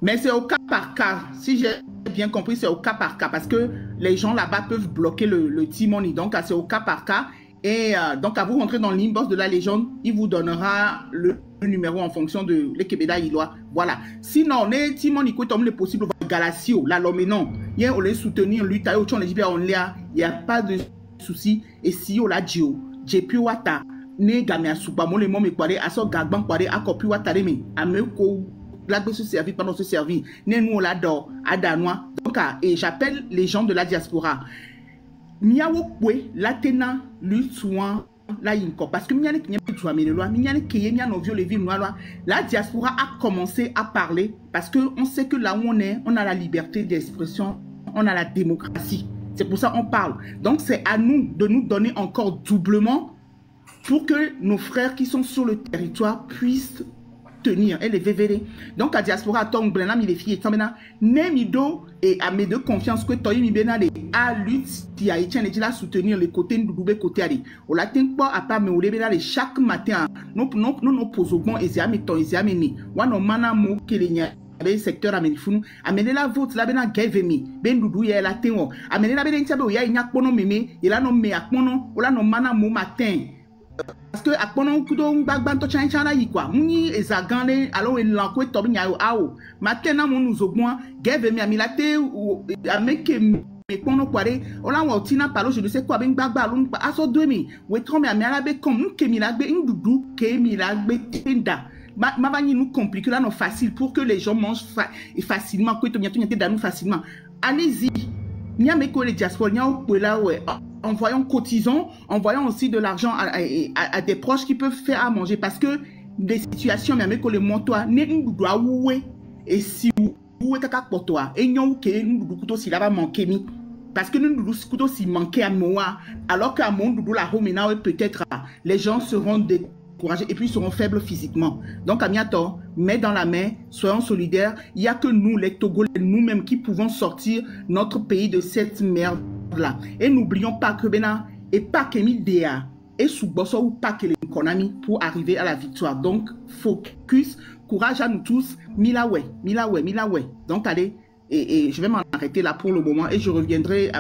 Mais c'est au cas par cas. Si j'ai bien compris, c'est au cas par cas parce que les gens là-bas peuvent bloquer le T-Money. Donc, c'est au cas par cas. Et donc, à vous rentrer dans l'inbox de la légende, il vous donnera le numéro en fonction de l'équébéda ilois. Voilà. Sinon, les T-Money, comme le possible, Galaxio, la non. Il y a les soutenir, lui, taille, on il n'y a pas de souci. Et si on l'a dit, j'ai pu wata, ne gamia souba, mon le mot me kware, aso gagban kware, akopi wata reme, ameko, là se servir pendant se servir, ne nous on l'adore, adanois. Donc, et j'appelle les gens de la diaspora. Miawo kwe, latena, lui, soin, là, parce que la diaspora a commencé à parler parce qu'on sait que là où on est, on a la liberté d'expression, on a la démocratie. C'est pour ça qu'on parle. Donc, c'est à nous de nous donner encore doublement pour que nos frères qui sont sur le territoire puissent tenir et les VVD. Donc, la diaspora, donc, Brenna, il est fier, Nemido et à mes deux confiance que toi, il y a lutte, qui a été là soutenir les côtés de Doubé côté ali. On l'a tin pas à part, mais on les chaque matin. Nous posons et c'est à mes temps, et c'est à mes nids. Ou non, mana mo que les secteur amenifunu amener la vote la bena gevemi ben dudu ya la tengo amener la bena ntiabe ya nyakpono meme ila no me akpono ola no mana mo matin parce que akpono kudo gbagban to chan chan la yi kwa muni ezagane alo e lanko to nya awo matin na mo nuzogbon gevemi amilate ameke me kono kware ola wa tina palo je ne sais quoi ben gbagba lo npa aso doemi we trombe amela be comme ke mi la be ndudu ke mi la be tenda. Mabani nous complique là non facile pour que les gens mangent facilement que nous facilement. Allez-y. Nya meko les diaspora nya là ouais. Envoyons cotisons, envoyons aussi de l'argent à des proches qui peuvent faire à manger parce que des situations nya meko le montois ne doit oué et si oué kaka pour toi et nyon ke nous kuto si là va manquer mi parce que nous kuto si manquer à moi alors qu'à mon doudou la homena peut-être les gens seront des et puis ils seront faibles physiquement. Donc, Amiato, main dans la main, soyons solidaires. Il n'y a que nous, les Togolais, nous-mêmes, qui pouvons sortir notre pays de cette merde-là. Et n'oublions pas que Bena et pas Kémy Déa et Soubosso ou pas que les Konami pour arriver à la victoire. Donc, focus, courage à nous tous. Milawe. Donc, allez, et je vais m'en arrêter là pour le moment et je reviendrai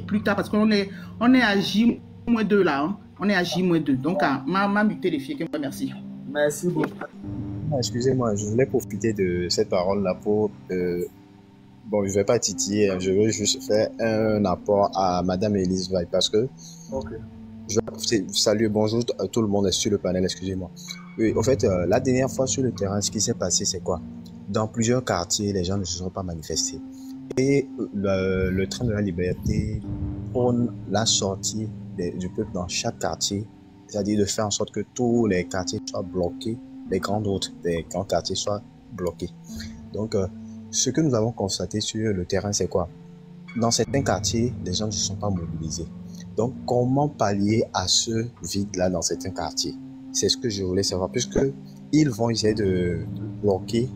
plus tard parce qu'on est à J-2 là. Hein. On est à J-2. Donc, ma muté les filles, merci. Merci beaucoup. Excusez-moi, je voulais profiter de cette parole-là pour... bon, je ne vais pas titiller, je veux juste faire un apport à Madame Elise Vaille parce que... Okay. Salut, bonjour à tout le monde sur le panel, excusez-moi. Oui, en fait, la dernière fois sur le terrain, ce qui s'est passé, c'est quoi? Dans plusieurs quartiers, les gens ne se sont pas manifestés. Et le train de la liberté prône la sortie du peuple dans chaque quartier, c'est-à-dire de faire en sorte que tous les quartiers soient bloqués, les grandes routes des grands quartiers soient bloqués. Donc, ce que nous avons constaté sur le terrain, c'est quoi? Dans certains quartiers, les gens ne se sont pas mobilisés. Donc, comment pallier à ce vide-là dans certains quartiers? C'est ce que je voulais savoir, puisque ils vont essayer de bloquer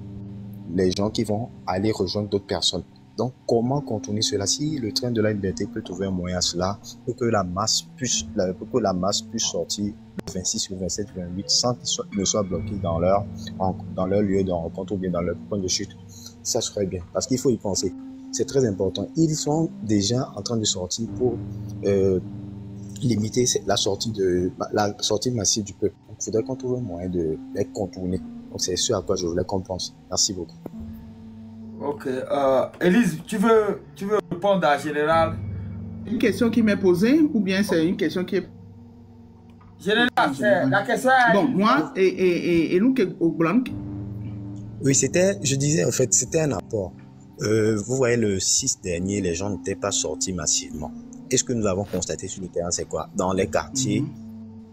les gens qui vont aller rejoindre d'autres personnes. Donc, comment contourner cela? Si le train de la liberté peut trouver un moyen à cela, pour que la masse puisse sortir le 26, le 27, le 28 sans qu'ils ne soient bloqués dans leur lieu de rencontre ou bien dans leur point de chute, ça serait bien. Parce qu'il faut y penser. C'est très important. Ils sont déjà en train de sortir pour limiter la sortie massive du peuple. Donc, il faudrait qu'on trouve un moyen de les contourner. Donc, c'est ce à quoi je voulais qu'on pense. Merci beaucoup. Ok. Elise, tu veux répondre à Général? Une question qui m'est posée ou bien c'est une question qui est... Général, c'est la question... Bon, moi et nous au blanc. Oui, je disais en fait, c'était un apport. Vous voyez, le 6 dernier, les gens n'étaient pas sortis massivement. Et ce que nous avons constaté sur le terrain, c'est quoi? Dans les quartiers,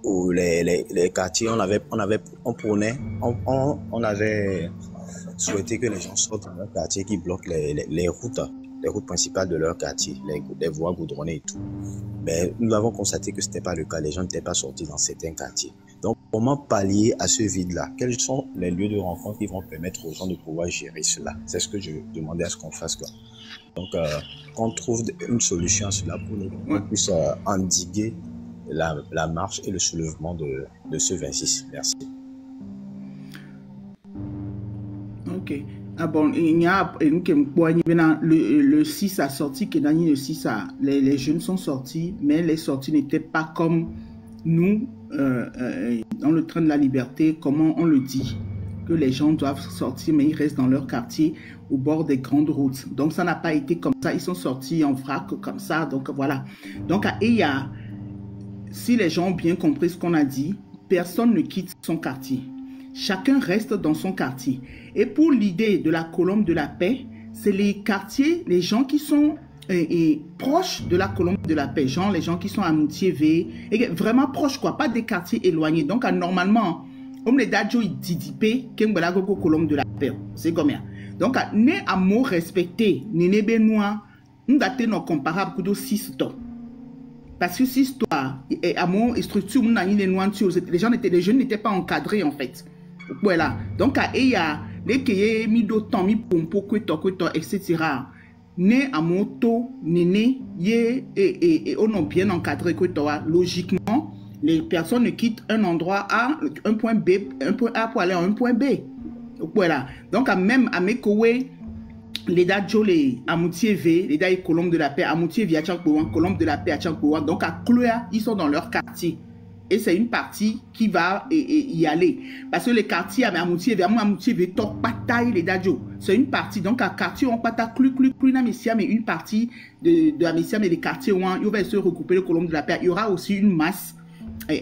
où les quartiers, on avait souhaité que les gens sortent dans leur quartier qui bloquent les routes principales de leur quartier, les voies goudronnées et tout. Mais nous avons constaté que ce n'était pas le cas, les gens n'étaient pas sortis dans certains quartiers. Donc, comment pallier à ce vide-là? Quels sont les lieux de rencontre qui vont permettre aux gens de pouvoir gérer cela? C'est ce que je demandais à ce qu'on fasse, quoi. Donc, qu'on trouve une solution à cela pour qu'on puisse endiguer la marche et le soulèvement de ce 26. Merci. Ok. Ah bon, il y a le 6 a sorti, le 6 a, les jeunes sont sortis, mais les sorties n'étaient pas comme nous, dans le train de la liberté, comment on le dit, que les gens doivent sortir, mais ils restent dans leur quartier, au bord des grandes routes. Donc ça n'a pas été comme ça, ils sont sortis en vrac comme ça, donc voilà. Donc si les gens ont bien compris ce qu'on a dit, personne ne quitte son quartier. Chacun reste dans son quartier. Et pour l'idée de la colombe de la paix, c'est les quartiers, les gens qui sont proches de la colombe de la paix, genre les gens qui sont à Moutier-V, vraiment proches quoi, pas des quartiers éloignés. Donc normalement, comme les dadjo ils didipé, colombe de la paix, c'est combien. Donc né à mot respecté, néné benoît, nous daté non comparable que de 6 temps. Parce que 6 temps, et à mon structure, les jeunes n'étaient pas encadrés en fait. Voilà. Donc, il y a les qui ont mis d'autant, mis pompo, etc. Né à moto, néné, et on a bien encadré, logiquement, les personnes ne quittent un endroit A, un point B, un point A pour aller à un point B. Voilà. Donc, même à Mekowe, les dadjo, les Amoutier-V, les daïs colombe de la paix, Amoutier-V à Tchankouan, colombe de la paix à Tchankouan. Donc, à Cloa, ils sont dans leur quartier. Et c'est une partie qui va y aller. Parce que les quartiers à Amoutier-V, top bataille les dadjo. C'est une partie. Donc, à quartier, on pata clu, mais une partie de Amissiam et les quartiers où il va se regrouper le colombe de la paix. Il y aura aussi une masse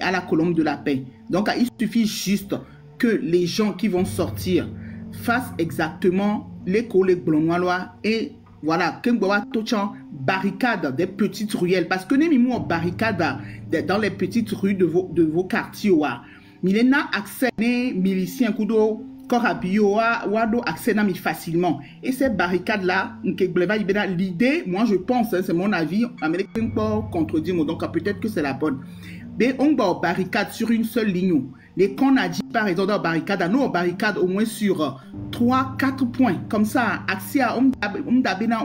à la colombe de la paix. Donc, il suffit juste que les gens qui vont sortir fassent exactement les collègues blancs et voilà, barricade des petites ruelles. Parce que nous avons barricade dans les petites rues de vos quartiers. Il a accès aux miliciens, accès facilement. Et ces barricades-là, l'idée, moi je pense, c'est mon avis, américain pas contredire, donc peut-être que c'est la bonne. Mais on va barricade sur une seule ligne. Les qu'on a dit par exemple dans barricade, nous barricade au moins sur 3-4 points. Comme ça, accès à on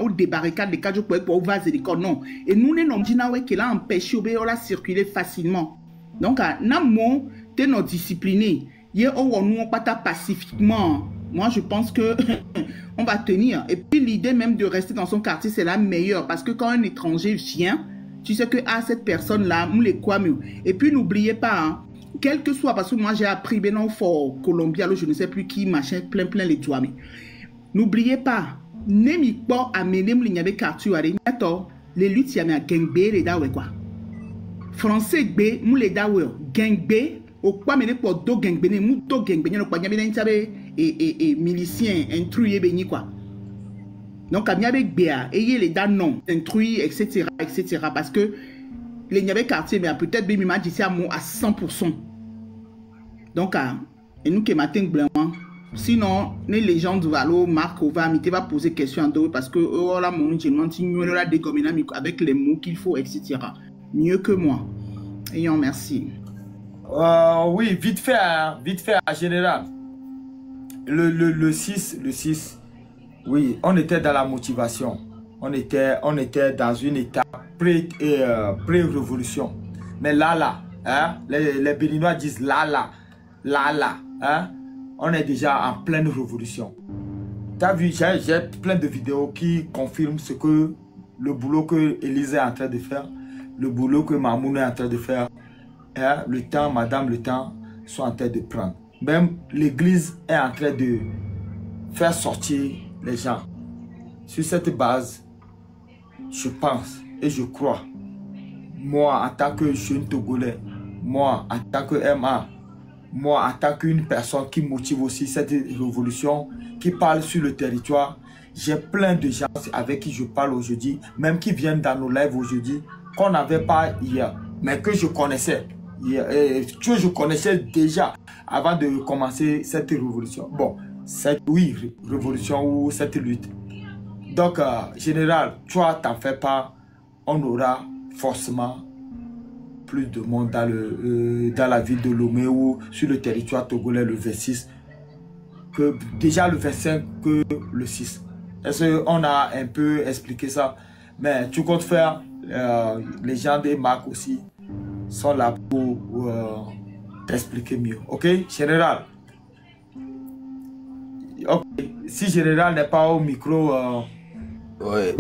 débarricade les cadres pour vaser les corps. Non. Et nous, nous dit qu'il a empêché de circuler facilement. Donc, nous, nous disciplinés. Nous, pas pacifiquement. Moi, je pense que on va tenir. Et puis, l'idée même de rester dans son quartier, c'est la meilleure. Parce que quand un étranger vient, tu sais que cette personne-là, nous les quoi mieux. Et puis, n'oubliez pas, hein, quel que soit, parce que moi j'ai appris ben for Colombia, je ne sais plus qui, machin, plein les doigts. N'oubliez pas, n'aimez pas amener m'lignabe quartier les luttes y a mis gangbe les dawe quoi. Français b mou les dawe gangbe au quoi mener pour do gangbe ne mou do gangbe ne quoi nyabe n'intabe et milicien intrus béni quoi. Donc à nyabe béa ayez les da non intrus etc parce que les nyabe quartier mais peut-être bien m'a dit ça à 100%. Donc et nous qui matin blanc sinon les gens du Valo Marc va poser question à deux parce que oh là mon la dégommina avec les mots qu'il faut etc. Mieux que moi. Ayons merci. Oui, vite fait général. Le 6, oui, on était dans la motivation. On était dans une étape pré-révolution. Mais là, hein, les Béninois disent là, hein, on est déjà en pleine révolution. Tu as vu, j'ai plein de vidéos qui confirment ce que le boulot que Élise est en train de faire, le boulot que Mamoun est en train de faire, hein, le temps, Madame le temps sont en train de prendre. Même l'église est en train de faire sortir les gens. Sur cette base, je pense et je crois, moi en tant que jeune Togolais, moi en tant que MA, moi en tant qu'une personne qui motive aussi cette révolution, qui parle sur le territoire, j'ai plein de gens avec qui je parle aujourd'hui, même qui viennent dans nos lives aujourd'hui, qu'on n'avait pas hier, mais que je connaissais. Que je connaissais déjà avant de commencer cette révolution. Bon, cette révolution ou cette lutte. Donc, général, toi, t'en fais pas, on aura forcément plus de monde dans la ville de Lomé ou sur le territoire togolais le 26 que déjà le 25 que le 6. Est-ce qu'on a un peu expliqué ça? Mais tu comptes faire, les gens des marques aussi sont là pour t'expliquer mieux. Ok, général? Ok. Si général n'est pas au micro. Ouais,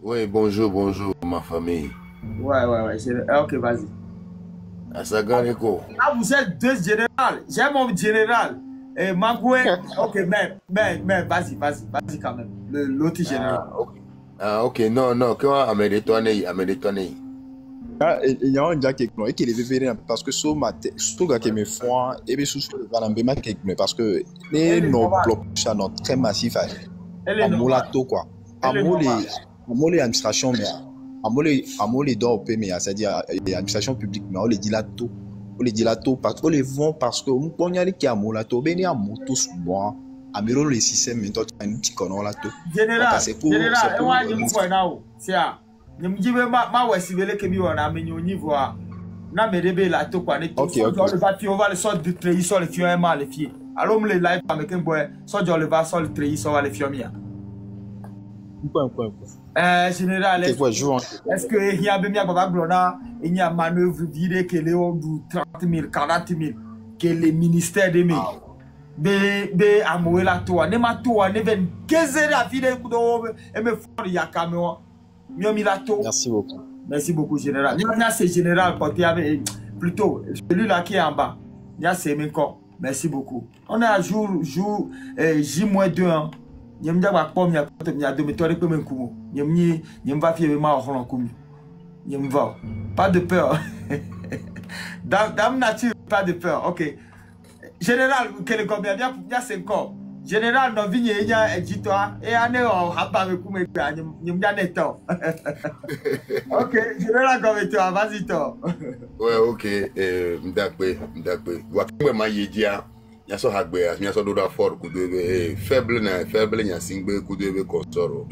ouais, bonjour, bonjour, ma famille. Ouais. Ok, vas-y. Asagareko. Ah, vous êtes deux générales. J'ai mon général. Et Magoué. Ok, mais vas-y quand même. L'autre général. Ok, non, quand Amédétoine. Ah, il y a un gars qui est qui est levé parce que sur ma tête, sur gars qui me font et bien sous le valambema qui est parce que les Elle est nos normale. blocs sont très massifs Elle est à normale. molato quoi. Elle est normale. À moler administration mais à moler d'or mais c'est-à-dire administration publique mais on les dit là tout. On les dit là tout parce qu'on les vend parce que on pognale qui a molato ben à moto souvent à miro le système mais toi tu as un petit connon là tout. Général, C'est pour général, et moi, je me vois là. C'est ça. Je me dis, ma ouais, si vous voulez que je on a mis au niveau. Na me rebe la to kwa ne to so le va fi over le so de treyi so le fio ma le fie alors me le live avec un boy so le va so le treyi so le fio mia général est-ce que il y a bien baba glona il y a manœuvre vide que les du 30 000 40 000 que les ministères de me be amoue la to ne ma to ne ven keze la vie de kudo et me fort ya camion mi la to. Merci beaucoup, général. C'est général, plutôt, celui-là qui est en bas. C'est Menko. Merci beaucoup. On est à jour J-2. Hein. Je me dis pas de peur. Dame nature, pas de peur. Ok. Général, quel combien bien c'est encore. Général, non, vigne, il y a toi et année, on a pas avec vous, ok, général, comme toi, vas-y, toi. Ouais, ok, m'dakbe. Wakwe ma yedia, nyaso hagbe, nyaso doda fort kudebe, faible nyasingbe kudebe konsoro.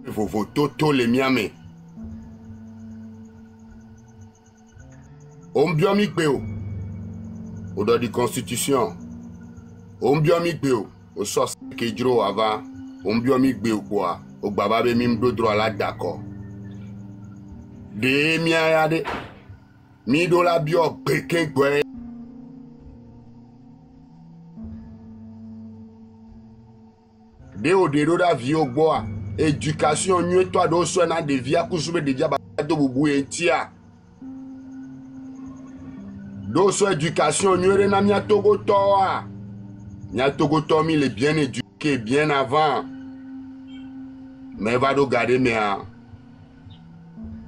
Vous toto les miami. On biomi peo. Au dos de constitution. On biomi peo. Au sens que dro ava. On biomi peo quoi. Au bababe mim do droit là d'accord. De miade. Mi do la bio pekin quoi. De o de do da vie au bois. Éducation, nous toi de soin de vie à coucher de diable de boubou et tia. Do éducation, nous rena mia togo toa. Mia togo tomi il est bien éduqué bien avant. Mais va do garder mea.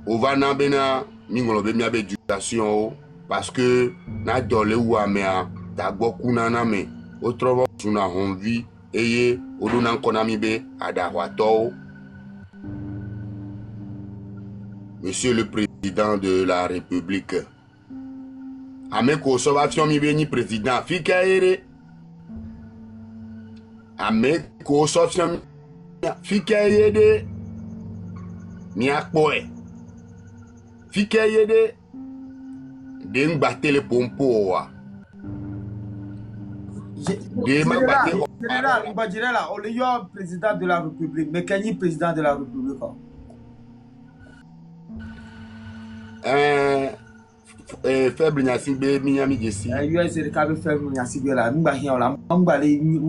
O va na bena mi ngolobe mia be éducation parce que na dole ou mea ta goku na na me. O trovo suna honvi eye odunan konamibe adawato. Monsieur le Président de la République. Ameko observation mi beni président fikaere. Ameko observation fikaere de mi akpoe. Fikaere de ngbatte le pompo wa. Général, on est le président de la République, mais quel est le président de la République? Faible Nyasimbe, Miami Jessi. US est le cas de faible Nyasimbe là. Nous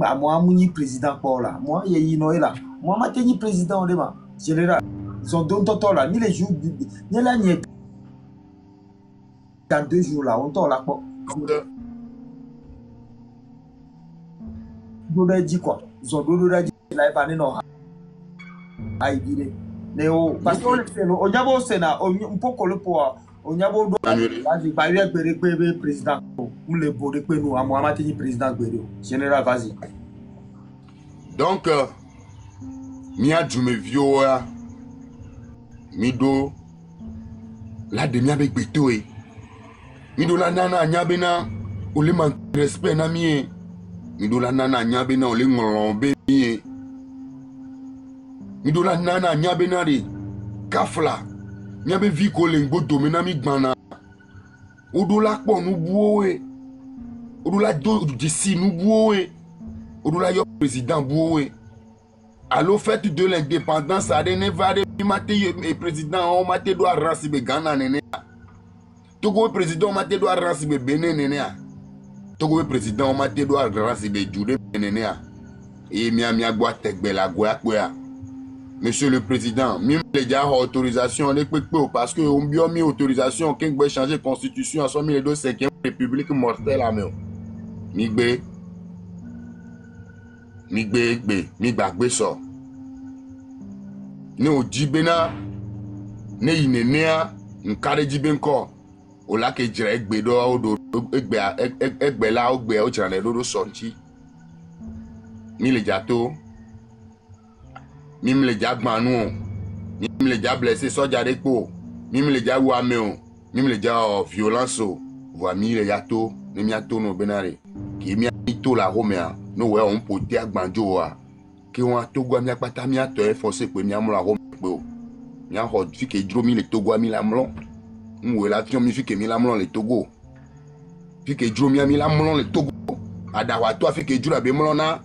avons un président pour là. Moi, il y a là. Moi, je suis président de là. Général, ils sont deux temps là. Ni les jours, ni la nuit. Dans 2 jours là, on t'en là. Dodo dit quoi? Ils ont dodo dit la épane non. Aïe dire. Néo parce qu'on est on y a beau Sénat, on peut coller pour on y a beau là j'ai pas eu à président. On le beau de nous à Mohamed Tini président Guério. Général vas-y. Donc mia djume vioa mido la demi avec betoé. Mido la nana nyabena ou le man respect na mie. Midola nana nyabe na ole ngolombe mie. Midola nana nyabe na de kafla. Nyabe vi ko le ngbo domena mi gbana. Odola po nu buowe. Odola do disi nu buowe. Odola yo président buowe. À l'offert de l'indépendance, à ne va de maté et président on maté doit rancibe Ghana nene. Togo président maté doit rancibe Benin nene. Togo président m'a dit doit grâce de Djoudé Benenia et mia boîte la goya. Monsieur le président, même les gars autorisation parce que on bien mis autorisation qu'on peut changer constitution en 2005 république mortelle à main. Migbe so. Ne o dibena ne inenea nkare dibenko. O la ke jira egbe do egbe la ogbe o jira le do sonti mi le jato mi le jagbanu mi le ja blessé soja de po mi le ja wa me o mi le ja violence o voa mi le jato ne mi ato no benare ki mi to la romea no we on pote agbanjo wa ki won to gwa mi apata mi ato e forcer pe mi amula rome pe o mi a ho fi ke dro mi le to gwa mi la mlon Mwela tiom mi fike mi la mlon le Togo. Fike dro mi la mlon le Togo. Adawato fike dro be mlona.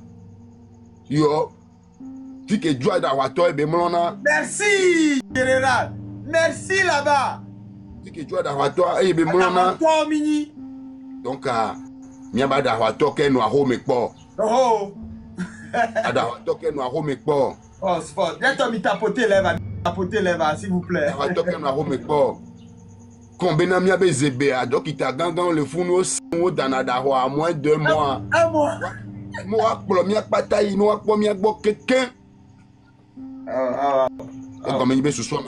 Yo. Fike dro adawato be mlona. Merci, général. Merci là-bas. Fike dro adawato be mlona. Mini. Donc mi aba adawato ke no aho me po. Oh. Adawato ke no aho me po. Oh, c'est fort. Laisse-toi me tapoter lèvres, s'il vous plaît. Adawato ke no aho me po. Combien de temps zébé donc il t'a gangan le fou nous Danada à moins 2 mois. Un mois. Moi premier bataille nous premier bo quelqu'un. Comme il veut ce soir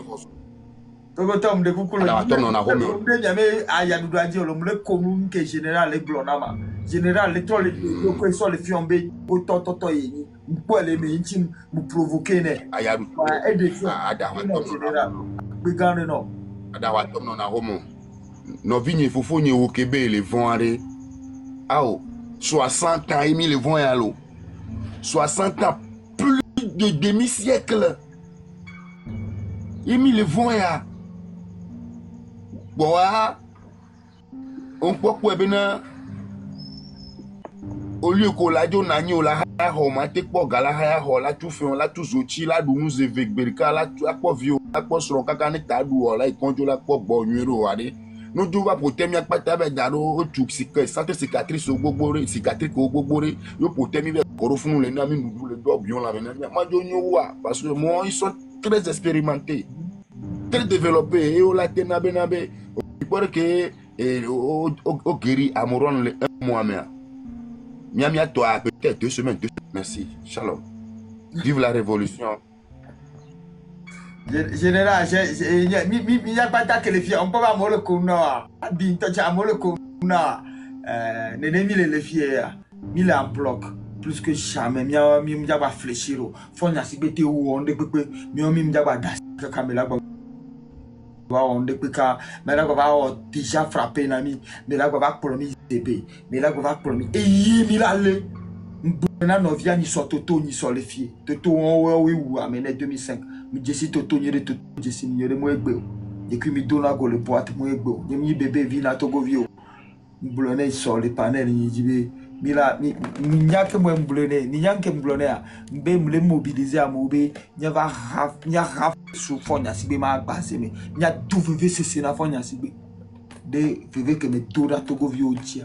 Togo tom de coucou le. Non na home. Mais aya nous doit dire le commun que général les blonama. Général les tol le question le fiombe autant toto yini. Pour les médecins vous provoquer né. Aya et de général. Bigane non. Adawatom non na homo. No vigne fofo nye au Québec les vont aller. Ao 60 ans Émile les vont aller. 60 ans plus de demi-siècle. Émile les vont aller. Bon on peut quoi bena au lieu qu'on la jo nani o la ha ho ma te po gala ha ho la tu fion la tu zochi la du nous avec berika la tu akpo vio akpo soro kaka ne ta du o la ikonjo la po gbo nyero ade no du va potemi akpata be daro o tu santé cicatrice o gbogbore cicatrice o gbogbore yo potemi be koro funu le na mi nu le do bion la bena ma jo nyo wa parce que moi ils sont très expérimentés très développés et o la tena benabe pour que o guéri amoron le un mois mais Miami toi peut-être 2 semaines. Merci. Shalom. Vive la révolution. Général, il n'y a pas de que les filles. On peut pas mourir comme ça. Binto, tu as mourir comme ça. N'ennemi les filles. Il est en bloc. Plus que jamais. Il a pas fléchir. Faut n'y assister où on est. Il a pas d'assaut. Camela. On dépêcha, mais là on va déjà frapper nami, mais là on va promis épée, mais là on va promis et il a le na novia ni so toto ni so le fie toto on oui ou amené 2005 mi jesi toto ni toto jesi ni mo egbe et puis mi dona go le boîte mo egbe mi bébé vi na Togo vio blonné so le panel ni jibe mi la mi nyake mo blonné ni nyanke blonné a mbe mle mobiliser a mo be nya va nya sous fonya sibe ma passer mais nya tout vivre c'est na fonya sibe de vivre que me dora Togo vio tia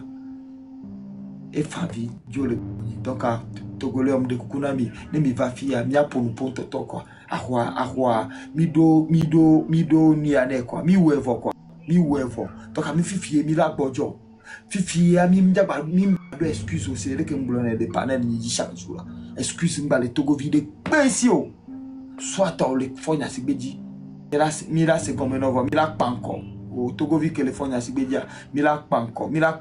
et favi dio le donc à Togolais homme de kukunami ne mi va fia mi a pour nous pour toto quoi ahwa mi do ni ane quoi mi wevo quoi mi wevo donc à mi fifie mi la bojo fifi a mi mjaba mi do excuse aussi le que m'blonné de panel ni chaque jour là excuse m'ba le Togo vide pensio soit on le fonya sibedi mi la c'est comme novo mi la pas encore au Togo vi que le fonya sibedi mi la pas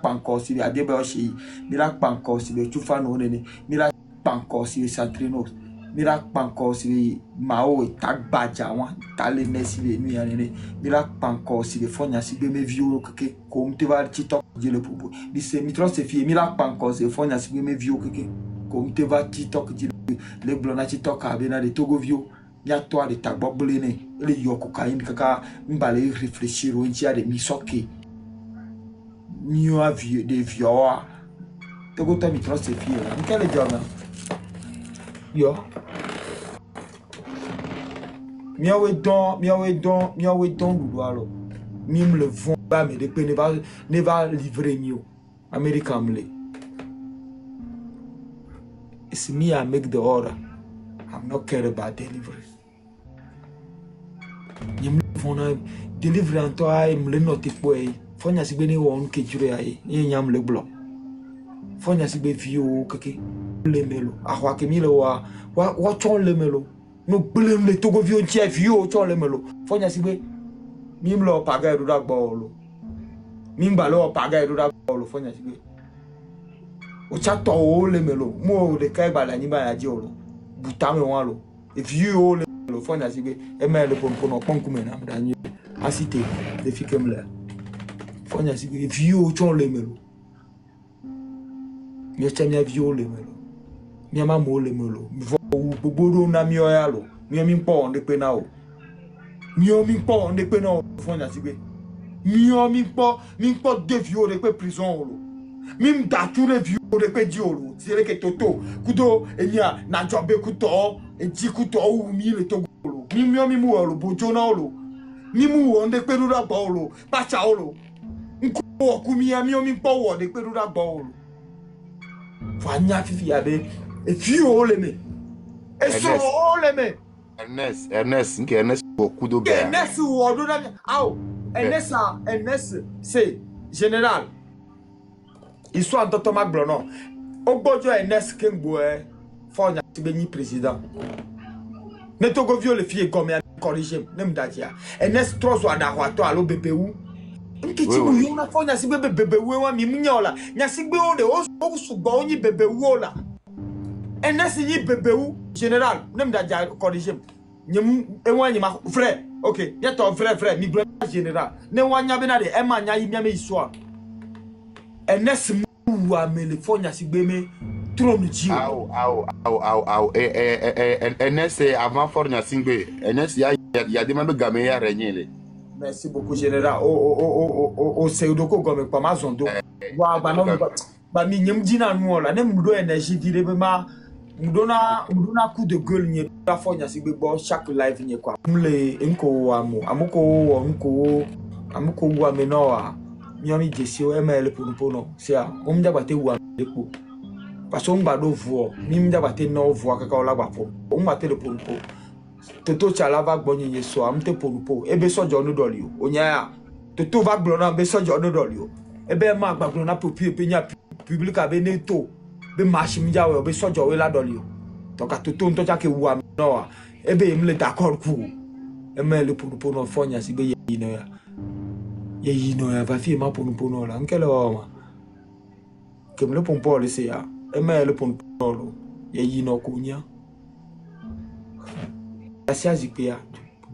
encore si a debe oshi mi la pas encore si le tufa no nene mi la pas encore si le centrino mi la pas encore si mao et tagbaja wa tale nesi le mi anene mi la pas encore si le fonya sibe me violo que comme te va TikTok dire le propos mi se mi trop se fie mi la pas encore si le fonya sibe me violo que comme te va TikTok dire le blona TikTok a bena de Togo vio ya toi de tagbo blene le yo cocaïne kaka mbale réfléchir o ntia de mi soke mi a vieux de vioa Togo to mi trop se fie on quel job yo miawe don doualo mim le vont pas mais depuis ne va livrer mieux américain me it's me I make the order I'm not care about delivery nyam fona delivery en toi me le note boy fonya si bene won ke jure ay nyam le bloc fonya si be vio keke le melo ahwa ke mi le wa chon le melo no blem le Togo vio tie vio chon le melo fonya si be mim lo paga do da gbolo mim ba lo paga do da gbolo fonya si be o chato o le melo mo de kai ba la ni ba ya ji o butame wan lo e vio o le melo fonya si be e me le pon no pon ku me na da ni asite de fikem le fonya si be vio chon le melo mi chamia vio le melo mi ama mo le melo mi vo gbogbo na mi oya lo mi po on de pe na o mi o mi po on de pe na o fonya si be Mio mi po devio de pe prison olo. Mim dature vio de pe diolo. Tire ke toto kudo enya na jobe kuto e di kuto u mi le to olo. Mio mi mu olo bojona olo. Mi mu onde pe rura ba olo. Pacha olo. Nko ku mi ami o mi po wo de pe rura ba olo. Fanya fifi abe e fio ole me. E so ole me. Ernest, nke Ernest beaucoup de bien. Ernest wo do na au. Ernest c'est général. Ils sont en Thomas Blono. Au bojo Ernest Kengbo fo nya ti be ni président. Ne to go viole fille comme corriger nem dadia. Ernest trozo adawato alo BPU. Nkiti wo yo na fo nya si BPU wa mi munyola. Nya si gbe o de o sugo onyi BPU la. Ernest yi BPU général nem dadia corriger. Nyem enwa nyima frère. OK, y'a ton frère, mi général. Ne wanya benade e ma nya yimia me iswa. Ernest mu wa me le fonya sigbeme trop mi ji. Ernest avant fornya singbe. Ernest ya demande gamin ya régner le. Merci beaucoup général. O seudoko gomme pa ma zondo. Wa ba no ba mi nyem dina nu la ne mudo énergie vire be ma mudona coup de gueule nye la fonya sigbe bo chaque live nye kwa mle enko amu amuko wa menoa nyomi jesi o ml punupono sia omja bate wa lepo paso ngba do vuo mi mja bate no vuo kaka ola gbapo omba te le punupo toto chala va gbonye yeso amte punupo ebe sojo no doli o onya ya toto va glona be sojo no doli o ebe ma gbagbo na popi penya public abe ne to be machine jawe be sojo we la dolio to ka to nto ja ke wu am no ebe em le d'accord ku eme le pour no fonya si be yi no ya va fi ma pour no la nkele o ma kem le pompo le se ya eme le pour no yi no ku nya asia zipia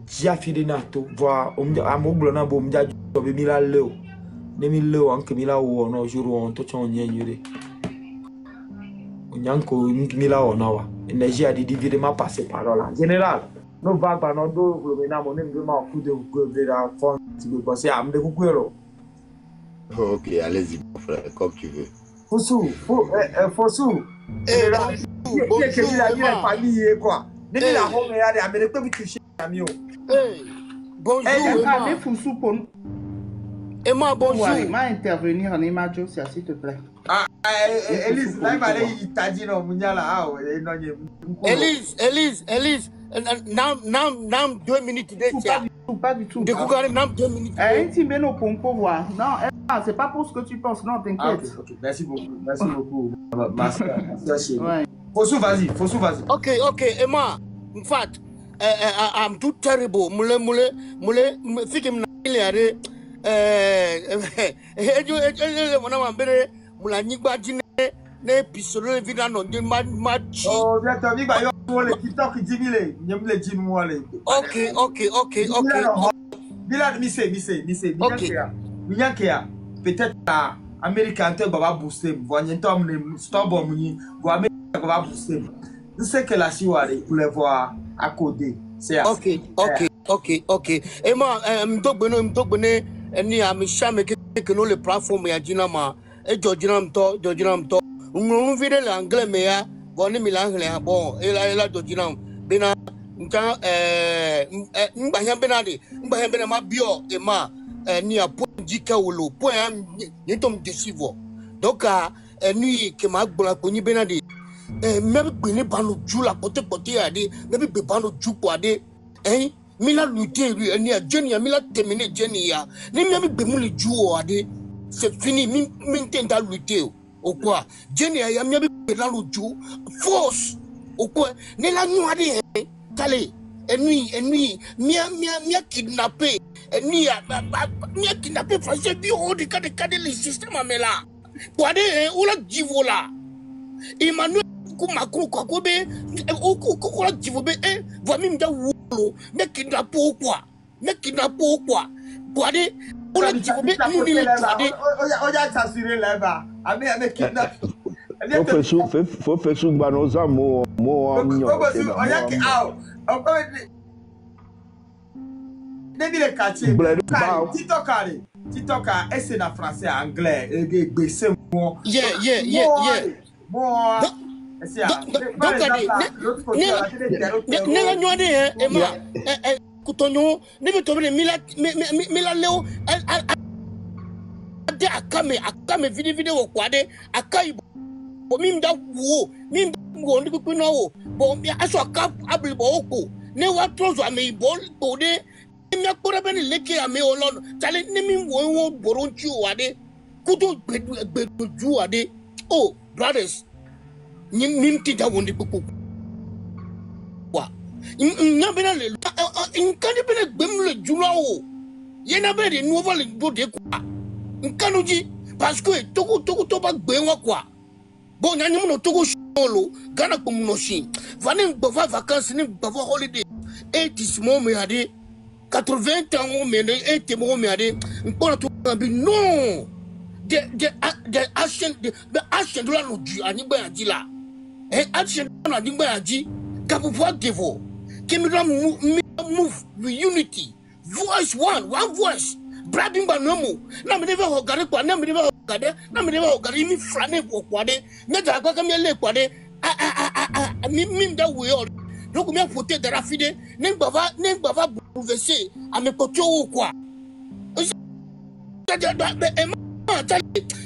dia fi de na to voir amoglo na bo mja to be mi la leo ne mi leo anke mi la wo no jour on to chon nyanyure Nyanko Mila Onawa. Énergie a dividément passé par là. Général, nous va pas nous le na mon vraiment coup de la fond tu veux passer à me couper. OK, allez-y mon frère, comme tu veux. Fossou. Général, bonjour la famille quoi. Depuis la home ya de Amérique bi toucher ami o. Bonjour. Allez Fossou pour Emma, bonjour. Il m'a intervenir en image, s'il te plaît. Elise, là, il va aller, il t'a dit non, Mounyala, Elise, nam 2 minutes de pas du tout. De Koukarem, nam 2 minutes. Un petit béno pour me voir. Non, c'est pas pour ce que tu penses, non, t'inquiète. Ok, merci beaucoup. Merci. Fossou, vas-y. Ok, Emma, in fact, I'm too terrible. Mule, fikim na ile mula nyigba jine ne pisolo vida no de machi. Oh, bientôt mi ba yo le TikTok 10 000 nyem le jin mo le. OK. Bila mi se. Minyankia. Peut-être à Américain te baba booster, voyez tom le stop muni, vo Américain baba booster. Je sais que la siwale pour les voir à coder. C'est OK. Et moi m'dobene ni amishame que no le platform ya jinama e jojinam to ngunu vide l'anglais me ya boni mi l'anglais bon e la jojinam bena nka mbanya bena ma bio e ma ni a point jika wolo point ni tom desivo donc ni ke ma gbola ko ni bena de me gbe ni banu ju la pote ya de me be banu ju po ade Mila lutter lui ni a Jenny Mila terminer Jenny ya ni mi be mu le ju o ade c'est fini mi tenta lutter o quoi Jenny ya mi be la lu ju force o quoi ni la nu ade tale ennui mi kidnapper ennui mi kidnapper français bi o de cadre le système amela pour ade ou la divola Emmanuel Macron quoi ko be ko la divobe va mi mda me kidnappé quoi Boade on a dit oya t'assurer là-bas ame kidnappé faut faire sous banoza mo oya ki encore Debi le quartier TikTok carré TikTok a essaie en français, anglais, et c'est moi. Yeah. Moi, Donc, l'autre côté, la télé nela nyode ema kutonyo ne be tobe mila leo ade akame video kwade akai bo mimda wo ndi ku no wo bo mi aso aka abli bo ko ne wa trozo ame bo to de mi akora be ni leke ame olon tale ne mi wo boronchu wade kuto gbedu wade. Oh brothers, nimti da wondi pupu wa nyabena le nkani bena gbemle julao yena be de nouvelle do de quoi nkanuji parce que togo ba gbe wa quoi bon nyanyum no togo solo gana ko muno shi vani bava vacances ni bava holiday 80 mo me ade 80 ans me ne 80 mo me ade nkona to bi non de action de la no du ani gba aji la action na di gba aji kapupwa devo kimi move with unity voice one voice brabing ba nomo na me deve ho gare kwa na me deve ho gare mi frane ko kwade na ja kwa kam le kwade mi da we all donc mi apote de rafide ne gbava bouleverser a me koto wo kwa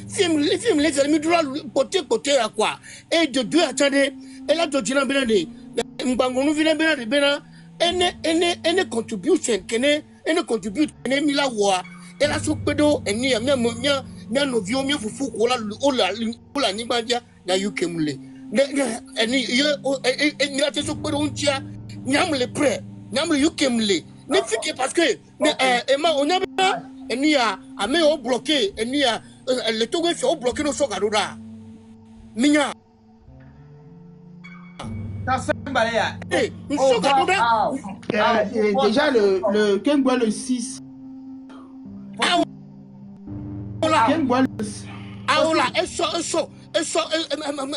film les amis droit côté à quoi et de deux attendez et là de dina benade mbangonu vina benade bena ene contribution kene ene contribute kene mila wa et la sopedo eni nya no vio mi fufu ko la ni banja na UK mule eni yo eni la te sopedo untia nyamle pre nyamle UK mule ne fike parce que ema onya bena eni a ame o bloqué eni a le Togo fait au bloqué nos sogadoura minya déjà le Kengwa le 6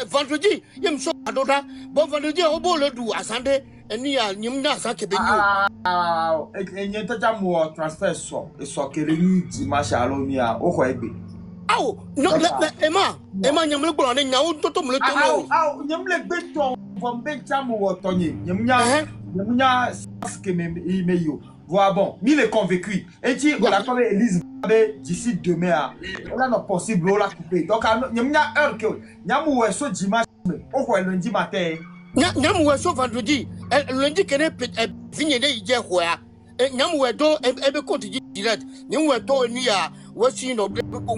vendredi yem sogadoura bon vendredi au beau le dou asande eni a nyimna sa kebenyo enye tata mo transfer so kele ni dimanche alomia o ko egbe. No, Emma, nyamle bolo ne nyawo toto mle tono. Nyamle beton vom bentamu wotonye. Nyamnya saske me yo. Voilà bon, mi le convaincu. Et tu on a comme Elise d'ici demain. On a non possible on l'a coupé. Donc nyamnya heure que nyamu weso dimanche o ko lundi matin. Nyamu weso vendredi. Lundi kene vigné de ije hoya. Nyamu wedo ebe compte direct. Nyamu wedo ni ya wasi no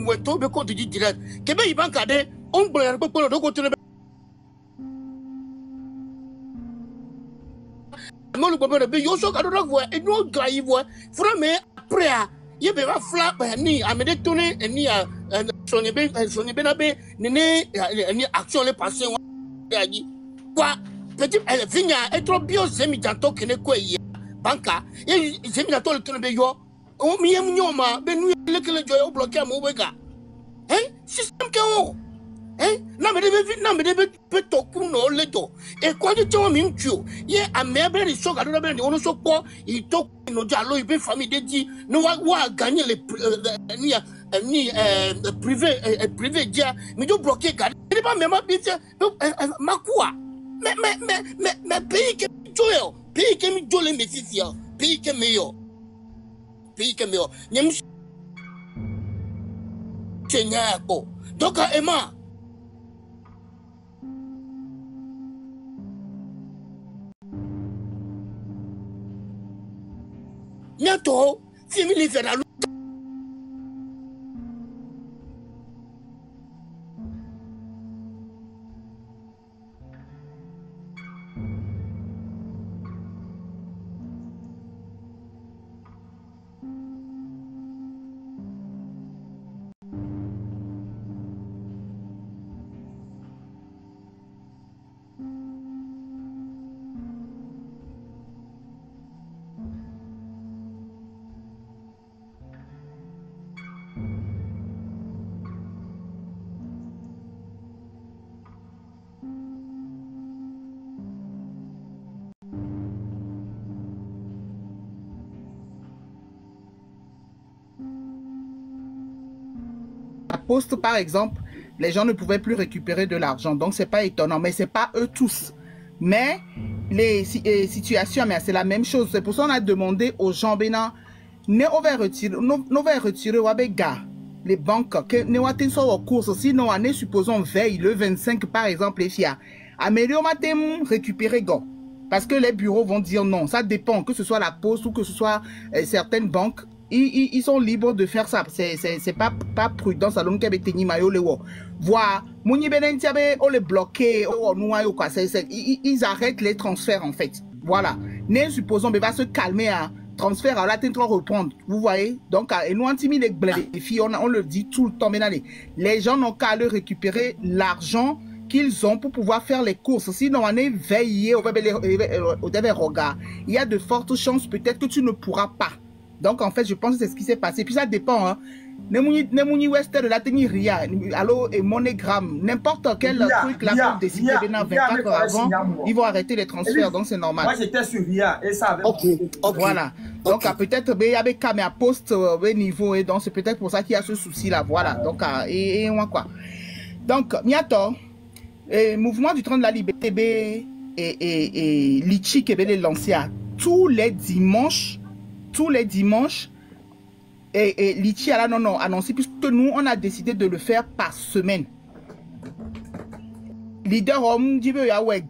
weto be compte direct. Kebe ibanka de on bolo ko do ko tene molu bobe be yo so ka do vo e no drive vo fra me après a ye be va flap ni amede tourner ni a sonye be na be ni action le passer aji quoi petit vinya e trop bio semi janto kene ko ye banka ye semi janto le tourner be yo o mi yem nyoma be nu le kele joy o bloquer mo wega système ke o na me debe to kuno leto e kwa je to mi ntu ye amebe ri so gado be ono so po i to no jalo ibe famille de di no wa gagner le privé dia mi do bloquer gado ni ba me ma bi makua me pays que joyo pays que mi jole me fifia pays que meilleur nyem chenya ko donc Emma Niato, famille fait la Post, par exemple, les gens ne pouvaient plus récupérer de l'argent. Donc, c'est pas étonnant. Mais c'est pas eux tous. Mais les situations, c'est la même chose. C'est pour ça qu'on a demandé aux gens, on va retirer les banques, que nous avons en course. Sinon, on est supposons veille le 25, par exemple, les FIA. Améliorer récupérer go. Parce que les bureaux vont dire non. Ça dépend, que ce soit la Poste ou que ce soit certaines banques. Ils sont libres de faire ça. C'est pas prudent. Ça donne qu'ils voilà. On les bloquer. Ils arrêtent les transferts en fait. Voilà. Nous supposons qu'il va se calmer à transfert à la tête reprendre. Vous voyez? Donc, et nous, les filles, on le dit tout le temps. Les gens n'ont qu'à aller récupérer l'argent qu'ils ont pour pouvoir faire les courses. Sinon, on est veillé au regard. Il y a de fortes chances peut-être que tu ne pourras pas. Donc, en fait, je pense que c'est ce qui s'est passé. Puis ça dépend. Hein. N'importe quel truc là pour décider de 24 heures avant, ils vont arrêter les transferts. Donc, c'est normal. Moi, j'étais sur RIA et ça avait... Okay. Voilà. Donc, peut-être il y avait caméra poste niveau. Et donc, c'est peut-être pour ça qu'il y a ce souci-là. Voilà. Donc, et quoi. Donc, Miato, mouvement du train de la liberté et Litchi qui est lancé tous les dimanches. Et Litchi a annoncé, puisque nous, on a décidé de le faire par semaine. Leader homme dit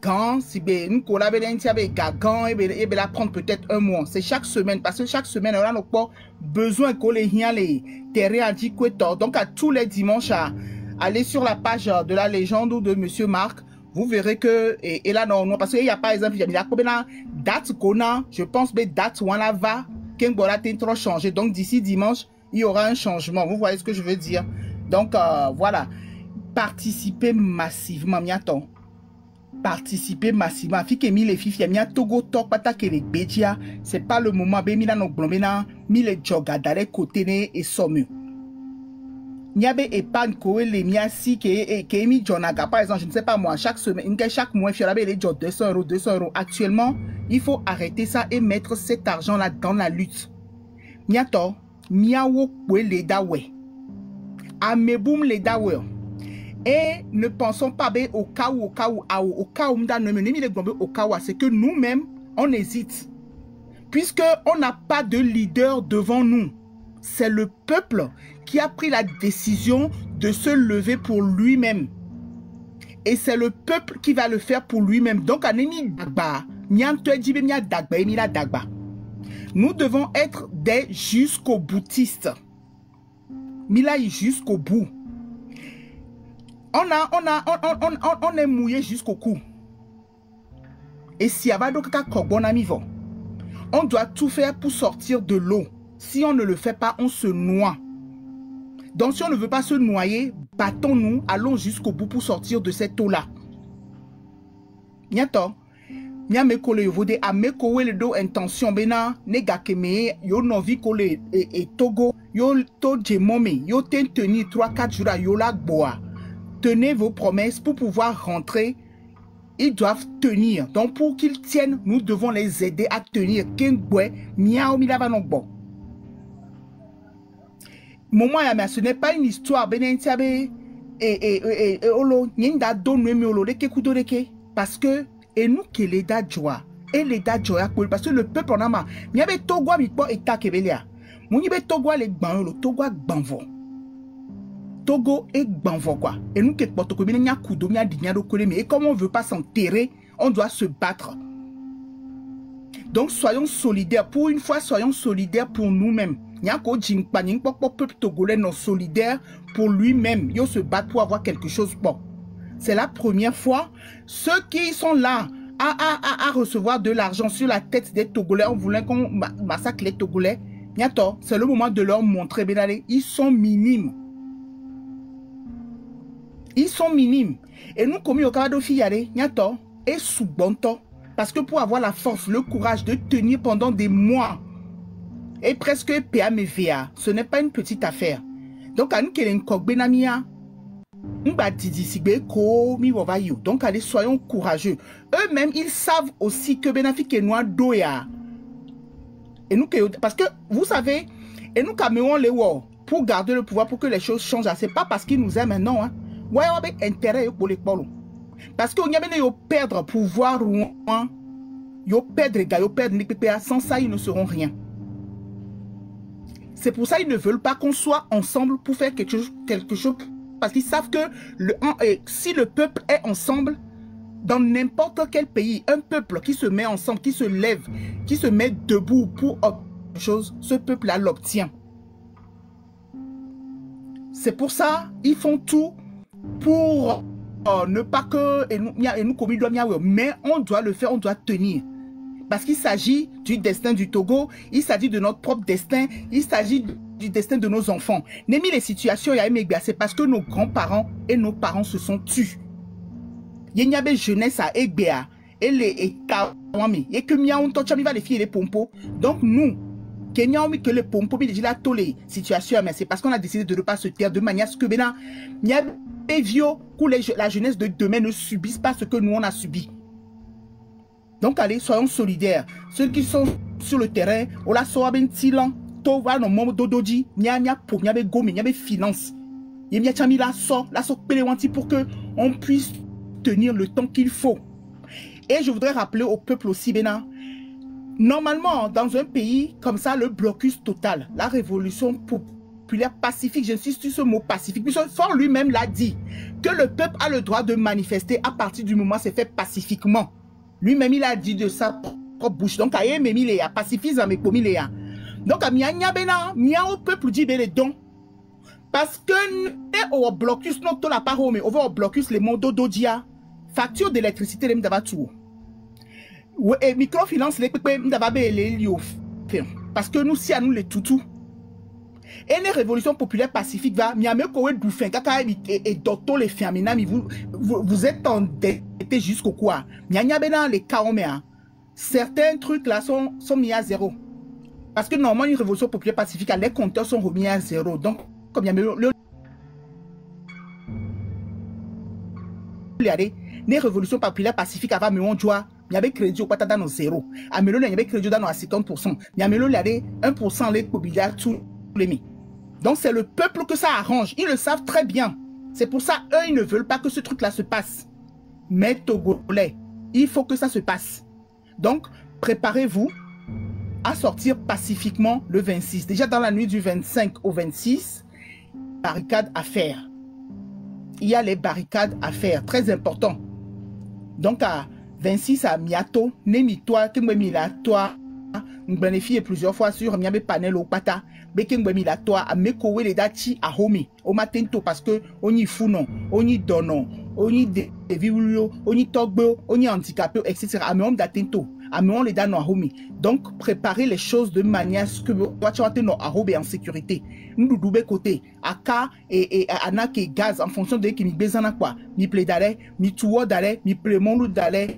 gants, si nous collaborons avec gants, et la prendre peut-être un mois. C'est chaque semaine, parce que chaque semaine, on a pas besoin que les terrains antiquateurs. Donc, à tous les dimanches, allez sur la page de la légende ou de Monsieur Marc. Vous verrez que, et là, non, parce qu'il y a par exemple, il y a date qu'on a, je pense, mais date où on la va, qu'un bola trop changé. Donc, d'ici dimanche, il y aura un changement. Vous voyez ce que je veux dire? Donc, voilà. Participez massivement, miaton. Participez massivement. Fike mi les filles, mi togo tok pata ke les bédia. C'est pas le moment, ben mi la no blomena, mi les joga d'arrêt côté et somme. Niabe épargne koe les miasi ke mi jonaga. Par exemple, je ne sais pas moi, chaque semaine, chaque mois, il y a les jobs 200 €. Actuellement, il faut arrêter ça et mettre cet argent-là dans la lutte. Miato, miawo kwe le dawe. Ameboum le dawe. Et ne pensons pas au cas où, c'est que nous-mêmes, on hésite. Puisqu'on n'a pas de leader devant nous. C'est le peuple qui a pris la décision de se lever pour lui-même. Et c'est le peuple qui va le faire pour lui-même. Donc, nous devons être des jusqu'au boutistes. Mila jusqu'au bout. On est mouillé jusqu'au cou. Et si on doit tout faire pour sortir de l'eau. Si on ne le fait pas, on se noie. Donc si on ne veut pas se noyer, battons-nous, allons jusqu'au bout pour sortir de cette eau-là. Niato, niame kole yovode amekowe le do intention bena negakeme yo novi kole et Togo yo to jemome yo ten tenir 3-4 jours à yo la boa. Tenez vos promesses pour pouvoir rentrer. Ils doivent tenir. Donc pour qu'ils tiennent, nous devons les aider à tenir. Ce n'est pas une histoire. Parce que et nous qui les da joie et les da joie parce que le peuple en a marre. Il y avait Togo mi po eta kebelia. Mon y Togo les ban le Togo banvo. Togo et banvo quoi. Et nous qui porte comme nya kudo nya dinya do kole mais comme on veut pas s'enterrer, on doit se battre. Donc soyons solidaires pour une fois, soyons solidaires pour nous-mêmes. Nyako jingpa nyingpo peuple togolais non solidaire pour lui-même. Yo se battre pour avoir quelque chose bon. C'est la première fois. Ceux qui sont là à recevoir de l'argent sur la tête des Togolais, on voulait qu'on massacre les Togolais. C'est le moment de leur montrer, Benale, ils sont minimes. Ils sont minimes. Et nous, comme au Canada, et sous bon temps. Parce que pour avoir la force, le courage de tenir pendant des mois, et presque PAMVA, ce n'est pas une petite affaire. Donc, à nous, qui est une benamia. Donc, allez, soyons courageux. Eux-mêmes, ils savent aussi que Benafik est noir doya. Et nous, parce que, vous savez, et nous, Cameroun, les war, pour garder le pouvoir, pour que les choses changent. C'est pas parce qu'ils nous aiment maintenant. Hein. Ouais, on a intérêt pour les polos. Parce qu'on y a maintenant perdre pouvoir ou ils perdent les gars, ils perdent les PPA. Sans ça, ils ne seront rien. C'est pour ça qu'ils ne veulent pas qu'on soit ensemble pour faire quelque chose parce qu'ils savent que si le peuple est ensemble, dans n'importe quel pays, un peuple qui se met ensemble, qui se lève, qui se met debout pour autre chose, ce peuple-là l'obtient. C'est pour ça ils font tout pour ne pas que mais on doit le faire, on doit tenir. Parce qu'il s'agit du destin du Togo, il s'agit de notre propre destin, il s'agit du destin de nos enfants. Némi les situations, c'est parce que nos grands-parents et nos parents se sont tus. Il y a des jeunesse à Egbea et les Kawami. Et que Miaon Tochami va les filles et les pompos. Donc nous, que les pompos, il dit la tolé situation, mais c'est parce qu'on a décidé de ne pas se taire de manière à ce que maintenant, il y a des vieux que la jeunesse de demain ne subisse pas ce que nous on a subi. Donc allez, soyons solidaires. Ceux qui sont sur le terrain, on la soit ben tilan, to va no momo dodoji, nya po, nya be gomi, nya be finance. Et nya chami la so pelewanti pour que on puisse tenir le temps qu'il faut. Et je voudrais rappeler au peuple aussi, Bénin, normalement, dans un pays comme ça, le blocus total, la révolution populaire pacifique, j'insiste sur ce mot pacifique, puisque Fort lui-même l'a dit, que le peuple a le droit de manifester à partir du moment où c'est fait pacifiquement. Lui-même, il a dit de sa propre bouche. Donc, il y a pacifisme, mais comme il y a. Donc, il y a au peuple dit les dons. Parce que nous, au blocus, non, tout la parole, mais on va au blocus, les mots d'odia. Facture d'électricité, les m'davatou. Et microfinance, les pépés, les lios. Parce que nous, si à nous, les toutous. Et les révolutions populaires pacifiques, vous êtes endettés jusqu'au quoi? Les cas, certains trucs là sont mis à zéro. Parce que normalement, une révolution populaire pacifique, les compteurs sont remis à zéro. Donc, comme il y a les révolutions populaires pacifiques avant, mais on doit. Il y avait crédit au patata dans zéro. À Melo, il y avait crédit dans 50%. Il y a Melo, il y avait 1% les mobilières tous les mis. Donc c'est le peuple que ça arrange. Ils le savent très bien. C'est pour ça, eux, ils ne veulent pas que ce truc-là se passe. Mais Togolais, il faut que ça se passe. Donc, préparez-vous à sortir pacifiquement le 26. Déjà dans la nuit du 25 au 26, barricades à faire. Il y a les barricades à faire, très important. Donc à 26 à Miato, Nemi-toi, Kemwe-Mila-toi, bénéficie plusieurs fois sur Miabe Panel au Pata, Bekemwe-Mila-toi, à Mekowe les Dachi à Homi, au Matento, parce que on y founon, on y donnon, on y dévioulo, on y togbo, on y handicapé, etc. À Meom d'Atento, à Meom les Dano à Homi. Donc, préparez les choses de manière à ce que vous soyez en sécurité. Nous nous côté, Aka et Anak et gaz en fonction de qui mi bezana quoi, mi plaidare, mi tuo dare, mi plémon dare.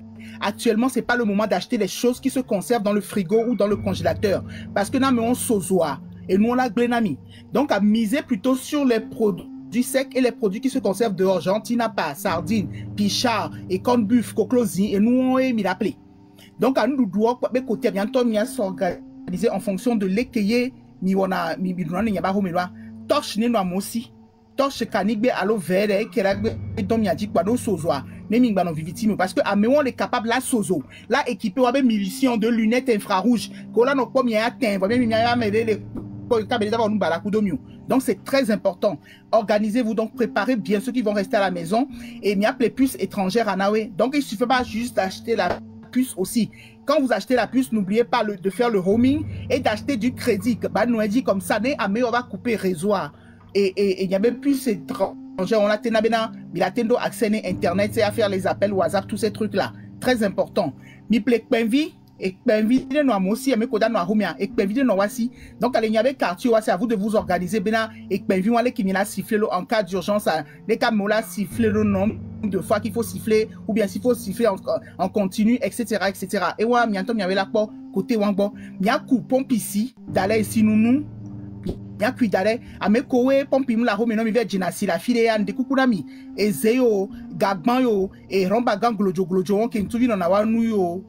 Actuellement, c'est pas le moment d'acheter les choses qui se conservent dans le frigo ou dans le congélateur. Parce que nous, on sozoa et nous, on a glenami. Donc, à miser plutôt sur les produits secs et les produits qui se conservent dehors. Genre, tinapa, sardines, pichard et corned-beef, coclosi. Et nous, on est mis l'appelé. Donc, à nous, nous devons, côté, bientôt, nous s'organiser en fonction de l'écueillé, torche, nous, aussi. Torche, canigbe, allo, vert, qui est donc, il a dit, quoi, nous, sozoa. Parce que on est capable là sozo là équipé avec miliciens de lunettes infrarouges donc c'est très important. Organisez-vous, donc préparez bien ceux qui vont rester à la maison et il y a les puces étrangères à Naoué. Donc il suffit pas juste d'acheter la puce aussi. Quand vous achetez la puce, n'oubliez pas de faire le roaming et d'acheter du crédit. Bah nous dit comme ça, on va couper réseau et il y a même plus étrangères. On a Nintendo accès à internet, c'est à faire les appels WhatsApp, tous ces trucs là, très important. Mi plek penvi et penvi de no amosi ame koda no ahumia et penvi de no wasi. Donc allez y avait quartier c'est à vous de vous organiser bena et penvi wale qui vient siffler en cas d'urgence, les cas mola siffler le nombre de fois qu'il faut siffler ou bien s'il faut siffler en continu, etc., etc. Et ouais, mianto mi avait la porte côté wangbo, mi a coupon ici d'aller ici nous. Ya cuidare amekowe pompim la home no mi vejina si la file ya ndekukunami ezeo gagban yo e romba ganglojo on ke ntuvi no na wanu yo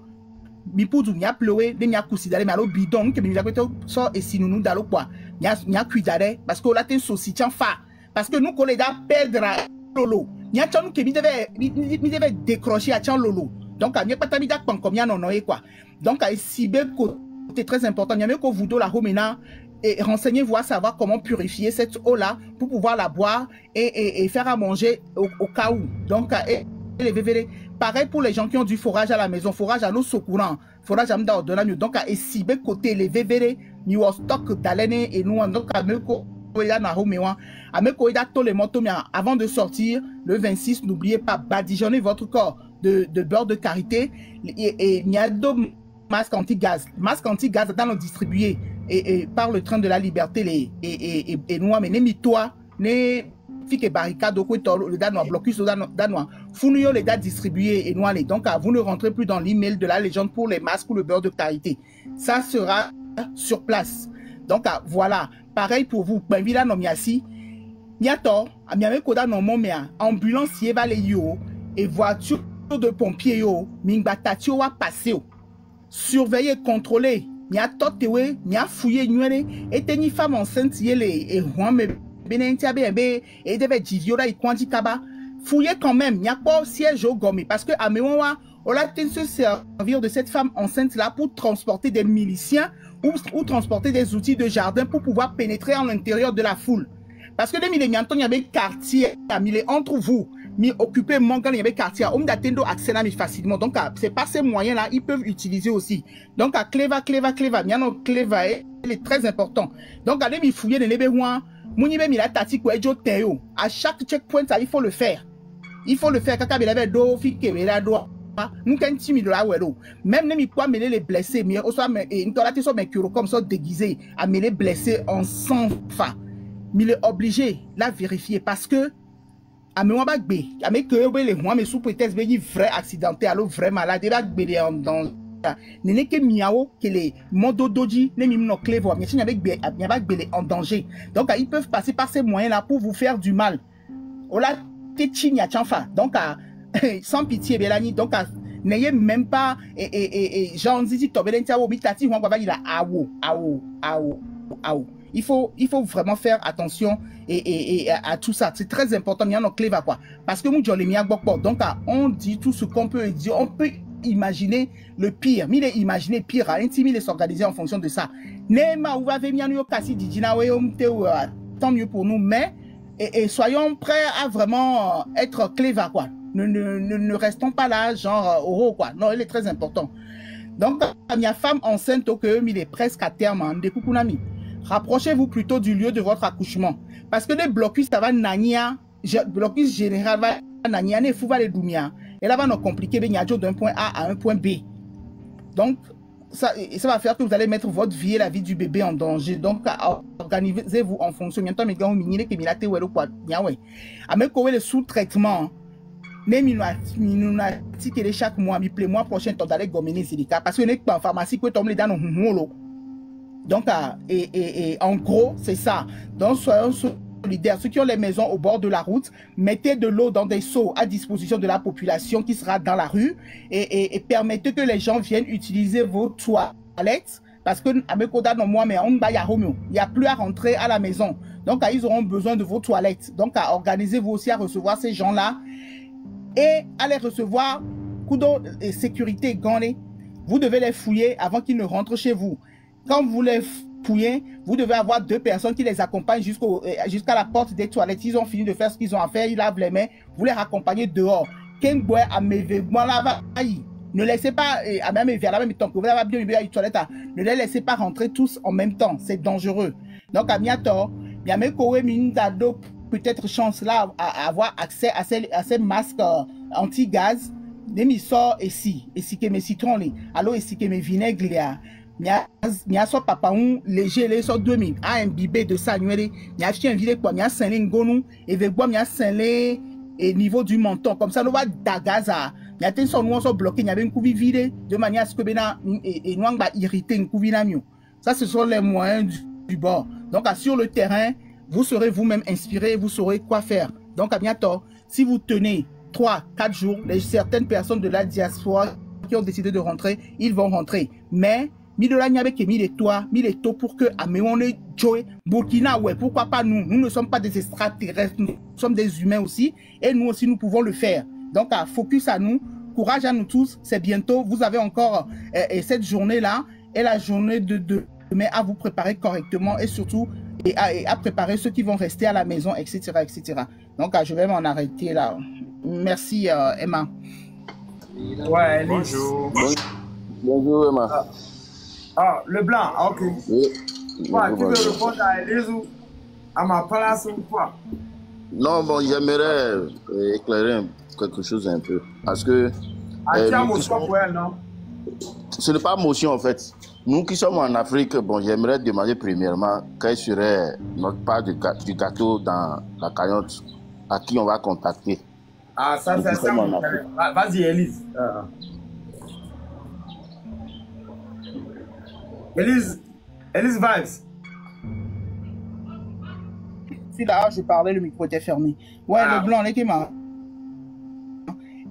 mi poudou mi a pleuré de mi a cousidare mais alors bidon que mi a peut so et si nous dalo quoi mi a cuidare parce que là t'es souci tiens fa parce que nous collègues à perdre lolo mi a tchanu que mi devait décrocher à tchan lolo donc mi a pas tamida comme ya non quoi donc à ciber côté très important mi a que vous do la homena et renseignez-vous à savoir comment purifier cette eau là pour pouvoir la boire et faire à manger au cas où donc les VVD. Pareil pour les gens qui ont du forage à la maison, forage à l'eau secourant, forage à m'da ordonnant, donc à essiber côté les VVD, nous au stock d'alène et nous donc à me koida na homewa, à me koida tous les motos avant de sortir le 26, n'oubliez pas badigeonner votre corps de beurre de karité et il y a deux masques anti-gaz dans le distribué et par le train de la liberté et nous amener mi-toi ne fique barricade au côté le danois blocus le danois fournir les dates distribuées et noir donc vous ne rentrez plus dans l'email de la légende pour les masques ou le beurre de karité, ça sera sur place donc voilà pareil pour vous ben villa nomiasi niato amiame koda nomo mea ambulancier va les yo et voiture de pompiers yo mingbatati wa passer surveiller contrôler niato tewe nia fouiller nuere et teni femme enceinte yele et roi me et devait diviola et kaba fouiller quand même il n'y a pas siège au gomme parce que à Mewa on a se servir de cette femme enceinte là pour transporter des miliciens ou transporter des outils de jardin pour pouvoir pénétrer à l'intérieur de la foule parce que les milléniaux il y avait quartier entre vous mi occupé manquant il y avait quartier on d'attendre accès là facilement donc c'est pas ces moyens là ils peuvent utiliser aussi donc à cleva miano cleva il est très important donc allez mi fouiller les bérouins à chaque checkpoint, il faut le faire. Il faut le faire. Même les blessés, comme ça déguisés, à les blessés en sang. Mais il est obligé de vérifier parce que à me les sous prétexte vrai accidenté, alors vrai malade, dans n'est que miao que les modos doji ne mimno clevo mais avec en danger donc ils peuvent passer par ces moyens là pour vous faire du mal ola techinya chanfa donc sans pitié belani donc n'ayez même pas et Jean Zizi tobelentia wo bitati wa baba il a awo il faut vraiment faire attention et à tout ça c'est très important il y a nos clés quoi parce que nous jolé mi agbokpo donc on dit tout ce qu'on peut dire on peut imaginer le pire, imaginer pire, intimider s'organiser en fonction de ça. Tant mieux pour nous, mais et soyons prêts à vraiment être cléva quoi. Ne restons pas là genre euro quoi. Non, il est très important. Donc, ma femme enceinte que il est presque à terme, rapprochez-vous plutôt du lieu de votre accouchement parce que les blocus ça va nania, blocus général va nania ne fou va les doumia. Et là, va nous compliquer d'un point A à un point B. Donc, ça va faire que vous allez mettre votre vie et la vie du bébé en danger. Donc, organisez-vous en fonction. Bientôt, mes gars, on minile que milate ou quoi. Avec le sous-traitement, mais minunati que chaque mois, le mois prochain, tu d'aller gominer silica parce que n'est pas en pharmacie que tu dans nos donc, en gros, c'est ça. Donc, soyons solidaires. Ceux qui ont les maisons au bord de la route, mettez de l'eau dans des seaux à disposition de la population qui sera dans la rue et permettez que les gens viennent utiliser vos toilettes parce que il n'y a plus à rentrer à la maison. Donc, ils auront besoin de vos toilettes. Donc, organisez-vous aussi à recevoir ces gens-là et à les recevoir. Kudo et sécurité gagné. Vous devez les fouiller avant qu'ils ne rentrent chez vous. Quand vous les fouillez, vous devez avoir 2 personnes qui les accompagnent jusqu'à la porte des toilettes. Ils ont fini de faire ce qu'ils ont à faire, ils lavent les mains, vous les raccompagnez dehors. Ne laissez pas, ne les laissez pas rentrer tous en même temps, c'est dangereux. Donc, à bientôt, peut-être chance là à avoir accès à ces masques anti-gaz. Demi sort ici que mes citrons, alors ici que mes vinaigres, Mia so papa un léger les so 2000 a imbibé de ça nuéré mia fi invité quoi mia saint ngonu et ve bois mia saint et niveau du menton comme ça no va dagaza mia ten so no so bloqué mia ben couvi vide de manière à ce que bena et no va irriter un couvi na mieux ça ce sont les moyens du bord donc sur le terrain vous serez vous-même inspiré vous saurez quoi faire donc à bientôt si vous tenez 3-4 jours certaines personnes de la diaspora qui ont décidé de rentrer, ils vont rentrer. Mais, Midola Niabe qui mis les toits pour que Améone Joe, Burkina, ouais, pourquoi pas nous? Nous ne sommes pas des extraterrestres, nous sommes des humains aussi, et nous aussi, nous pouvons le faire. Donc, focus à nous, courage à nous tous, c'est bientôt, vous avez encore cette journée-là, et la journée de demain à vous préparer correctement, et surtout, et à préparer ceux qui vont rester à la maison, etc., etc. Donc, je vais m'en arrêter là. Merci, Emma. Ouais, Elise. Bonjour. Bonjour, Emma. Ah, le blanc, ah, ok. Oui. Ouais, tu veux répondre à Elise ou à ma place ou quoi? Non, bon, j'aimerais éclairer quelque chose un peu. Parce que. Ah, tu as motion pour elle, non? Ce n'est pas motion, en fait. Nous qui sommes en Afrique, bon, j'aimerais demander premièrement quelle serait notre part du gâteau dans la cagnotte, à qui on va contacter. Ah, ça, c'est ça. Vas-y, Elise. Elise Vibes. Si là, je parlais, le micro était fermé. Ouais, le blanc, les qui m'a.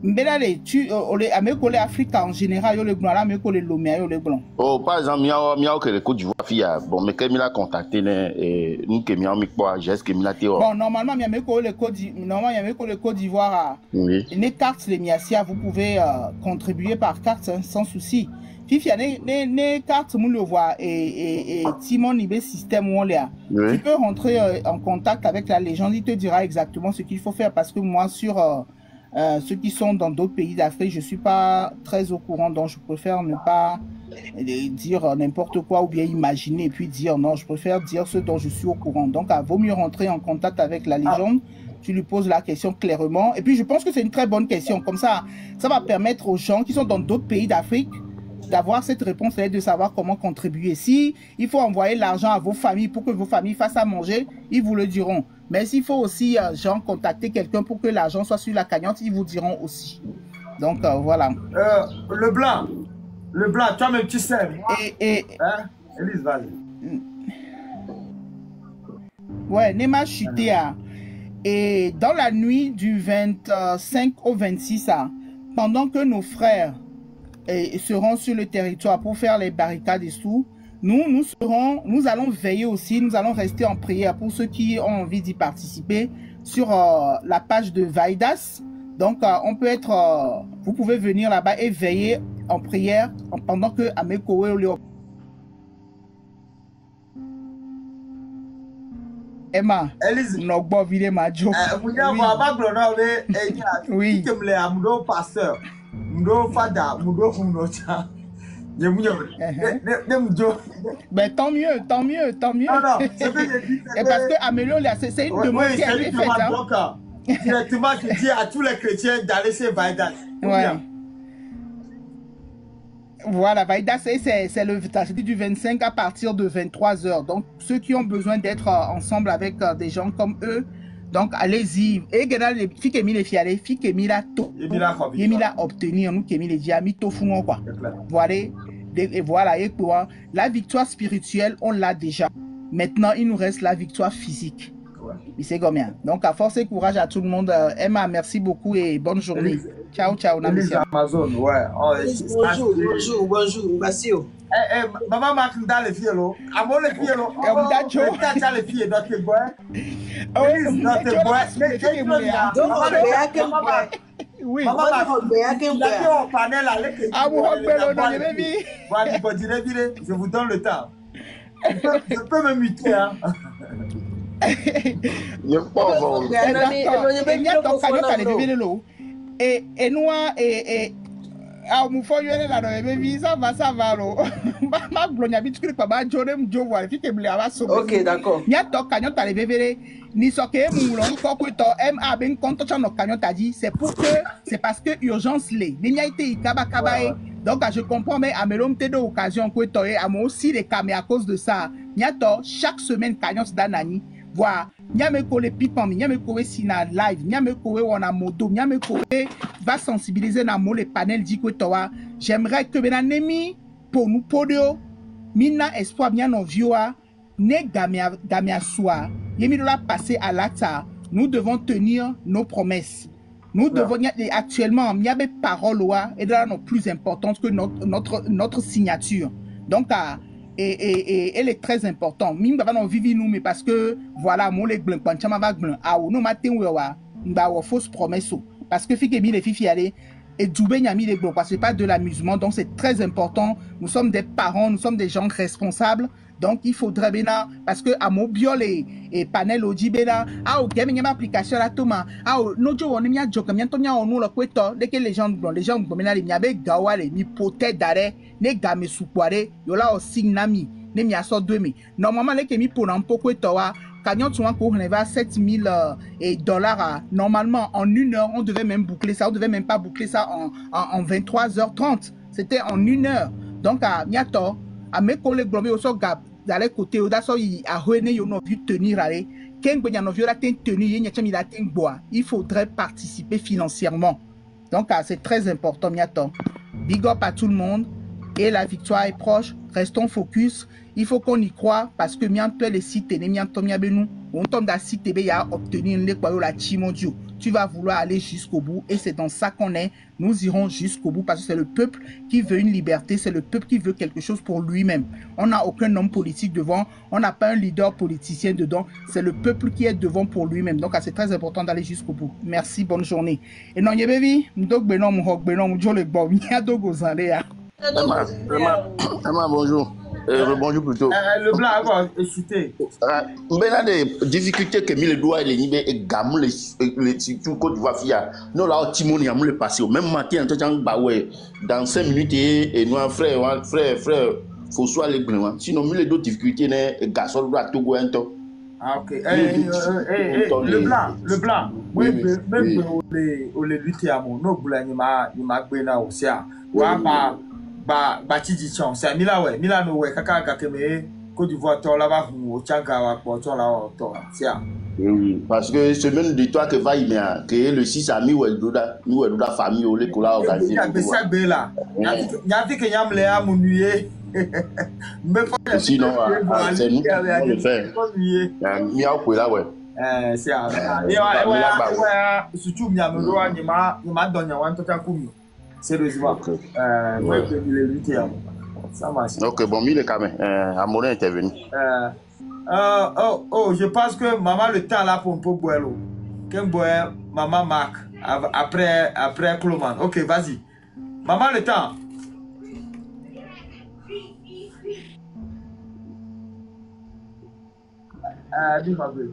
Mais là, tu as Afrique en général, le blanc, là, mais les Lomé, le blanc. Oh, par exemple, miao que le Côte d'Ivoire, bon, mais quand il a contacté, nous qui miao quoi, j'ai ce que il a dit. Bon, normalement, il y a le Côte d'Ivoire. Oui. Les cartes, les miasia, vous pouvez contribuer par carte sans souci. Fifi, les cartes, vous le voyez, et Timon Nibé système où on les a. Oui. Tu peux rentrer en contact avec la légende, il te dira exactement ce qu'il faut faire parce que moi, sur ceux qui sont dans d'autres pays d'Afrique, je ne suis pas très au courant, donc je préfère ne pas dire n'importe quoi ou bien imaginer et puis dire non, je préfère dire ce dont je suis au courant. Donc, il vaut mieux rentrer en contact avec la légende. Tu lui poses la question clairement. Et puis, je pense que c'est une très bonne question. Comme ça va permettre aux gens qui sont dans d'autres pays d'Afrique d'avoir cette réponse et de savoir comment contribuer. Si il faut envoyer l'argent à vos familles pour que vos familles fassent à manger, ils vous le diront. Mais s'il faut aussi, genre, contacter quelqu'un pour que l'argent soit sur la cagnotte, ils vous diront aussi. Donc, voilà. Le blanc, toi-même, tu sais. Moi, hein? Elise, vas-y. Ouais, Nema chuté. Et dans la nuit du 25 au 26, pendant que nos frères seront sur le territoire pour faire les barricades et tout, nous allons veiller aussi, nous allons rester en prière pour ceux qui ont envie d'y participer sur la page de Vaidas. Donc, on peut être, vous pouvez venir là-bas et veiller en prière pendant que Amekowe Emma, Elise, Nogbo vide ma joke. Oui. Pasteur. Fada, Ben tant mieux. Non, c'est et parce que Amélie, c'est une demande qui a été faite. Directement, je dis à tous les chrétiens d'aller chez Vaidas. Ouais. Voilà, Vaidas, c'est le du 25 à partir de 23h. Donc, ceux qui ont besoin d'être ensemble avec des gens comme eux, donc allez-y. Et regarde les filles qui les fiales, filles qui la to, la obtenir, nous qui les diami to fou quoi. Voilà, et voilà, et quoi. La victoire spirituelle, on l'a déjà. Maintenant, il nous reste la victoire physique. Et c'est combien. Donc, à force et courage à tout le monde. Emma, merci beaucoup et bonne journée. Ciao, Amazon, ouais. Bonjour, merci. Maman Matinda les filles, là. Amo les filles, là. T'as les filles, dans tes bois. Oui. Je vous donne le temps. Je peux me muter, hein. Et nous, ok, d'accord. C'est parce que urgence l'est. Donc, je comprends, mais à Melom, t'es d'occasion que tu as aussi les caméras à cause de ça. Chaque semaine, Kanyos Danani, voir. Nyameko le pipam, Nyameko sina live, Nyameko wana moto, Nyameko va sensibiliser na mo les panels dit que toi. J'aimerais que benanemi pour nous podio, mina espoir bien nos vieux, ne gamia soir. Yemi doit passer à l'acte. Nous devons tenir nos promesses. Nous devons, actuellement, il y a des paroles et là, non plus importantes que notre signature. Donc, elle est très importante. Nous devons vivre nous, mais parce que, voilà, moi, les blancs, quand on va blanc, nous, matin, on va fausse promesse. Parce que, les filles, aller. Et Djoubé Nyami les blancs, parce que c'est pas de l'amusement, donc c'est très important. Nous sommes des parents, nous sommes des gens responsables. Donc, il faudrait bien, parce que à Mobiol et panel au Djibéla, ok, mais il y a une application à Thomas. Nous, on est bien, comme on nous le coueto, dès que les gens, comme il y a des gawale, mi pote d'arrêt, ne game soupoiré, yola au signe nami, ne mi asso 2000. Normalement, les mi pour un peu coueto, quand on va à 7000 $, normalement, en 1 heure, on devait même boucler ça, on devait même pas boucler ça en 23h30. C'était en 1 heure. Donc, à Niato, à mes collègues, d'aller côté au dasso il a ruiné yo no vu tenir aller ken gbe no viola ten tenir yenya chami la ten bois il faudrait participer financièrement. Donc c'est très important miato. Big up à tout le monde et la victoire est proche. Restons focus, il faut qu'on y croit parce que mianto les sites ne mianto miabenu on tombe da site be ya obtenir les quoi la chimondio. Tu vas vouloir aller jusqu'au bout et c'est dans ça qu'on est. Nous irons jusqu'au bout parce que c'est le peuple qui veut une liberté, c'est le peuple qui veut quelque chose pour lui-même. On n'a aucun homme politique devant, on n'a pas un leader politicien dedans, c'est le peuple qui est devant pour lui-même. Donc c'est très important d'aller jusqu'au bout. Merci, bonne journée. Et non, yebevi, m'dok benom m'hok benom jole bom, yado gozalea. Bonjour. Bonjour plutôt. Le blanc a excité. Mais là, des difficultés que les doigts et les niveaux et gamou les surtout Côte d'Ivoire fia. Nous là, Timon y a le passé. Même matin, dans 5 minutes et nous frère, faut soit les blancs. Sinon, les d'autres difficultés, les garçons doivent tout goûter. Ah ok. Le blanc. Oui, même on les lutter à mon nos blancs, il m'a béna aussi. Batiji chon c'est Mila no we kaka kakeme Côte d'Ivoire to là-bas au Tchanga wa to là to sia. Oui, parce que semaine de toi que va y mais que le 6 ami ou doda famille au les cola organisé. Ça be là. Nyati que nyam le a munuye. Sinon c'est nous qui le faire. Mi a ko là ouais. C'est ouais surtout nyam ro ni ma donya wan to ta kumi. Sérieusement, moi je vais les lutter. Ça marche. Ok, bon, il est quand même. Amour est intervenu. Je pense que maman le temps là pour un peu boire l'eau. Qu'un boire, maman Marc, après Cloman. Ok, vas-y. Maman le temps. Dis-moi, bébé.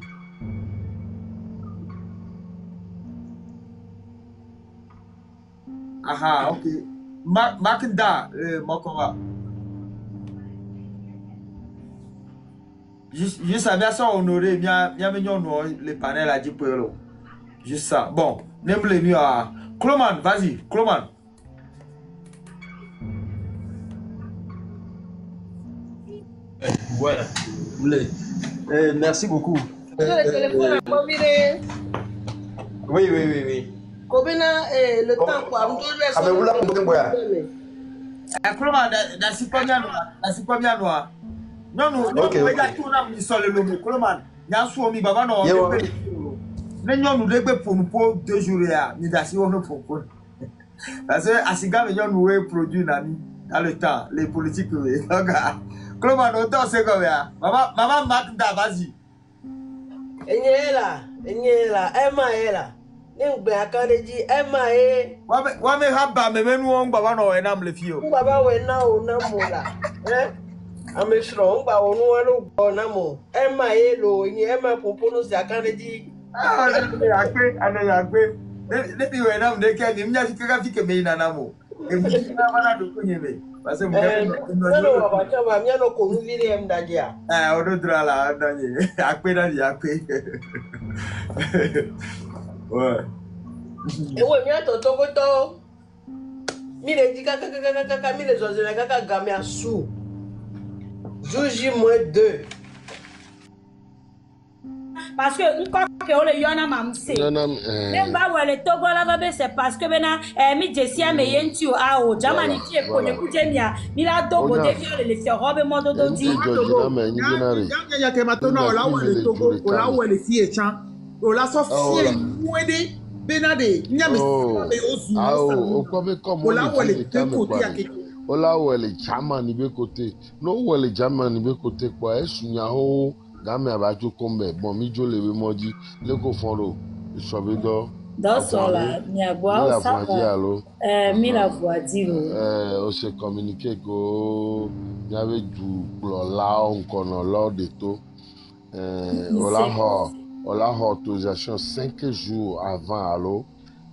Aha, ok. Makenda, Mokora. Juste ça, bien ça, honoré, bien les panels à Djipolo. Juste ça. Bon, n'aime les nuits à. Cloman, vas-y, Cloman. Voilà. Merci beaucoup. Oui. Combien le temps quoi? Vous l'avez non, tout n'a mis sur le nom. Coloman, n'a soumis baba non. Nous devons pour 2 jours et ni d'assurer nos propos. Parce que Asiga nous produit dans le temps les politiques. Coloman, autant c'est comme ça. Maman Magda, vas-y. Enyela, Emma là. N'oublie pas de dire Emma est. Wa me haba me menu on baba no enam le fio. Baba we na o na mo la. Ame strong ba onu alo go na mo. Emma est lo ni Emma popono si akande di. Agbe. Depuis we na me ke ni mnya fikaka fike me na na mo. E mi na bana do kunyebe. Parce que no baba chama mnya no ko vile em dadia. Odo drala danye. Akpe na di akpe. Ouais. Et ouais, mia toto goto. Mile di kaka mile zozela kaka gamia sou. Juji -2. Parce que quand on le yona mamse. Même ba wale togo la babe c'est parce que bena mi jesia me yentu a o jamani ti e ko ne kutemia mi la togo de viole le faire robe modo do di. Ya ke matona la wale togo la wale fi echan. O la so fi mwede Benade, nyame be ozu. O ko be ko mo. Ola wole te côté akeke. Ola wole chama ni be côté. No wole chama ni be côté kwa esunya ho game abaju kombe. Bon mi jo lewe moji le ko foro. Isobedo. Dans la miagwa ça. Mi la voix dire. On se communiquer go il y avait du là on connaît l'ordre de tout. On a autorisation 5 jours avant allo.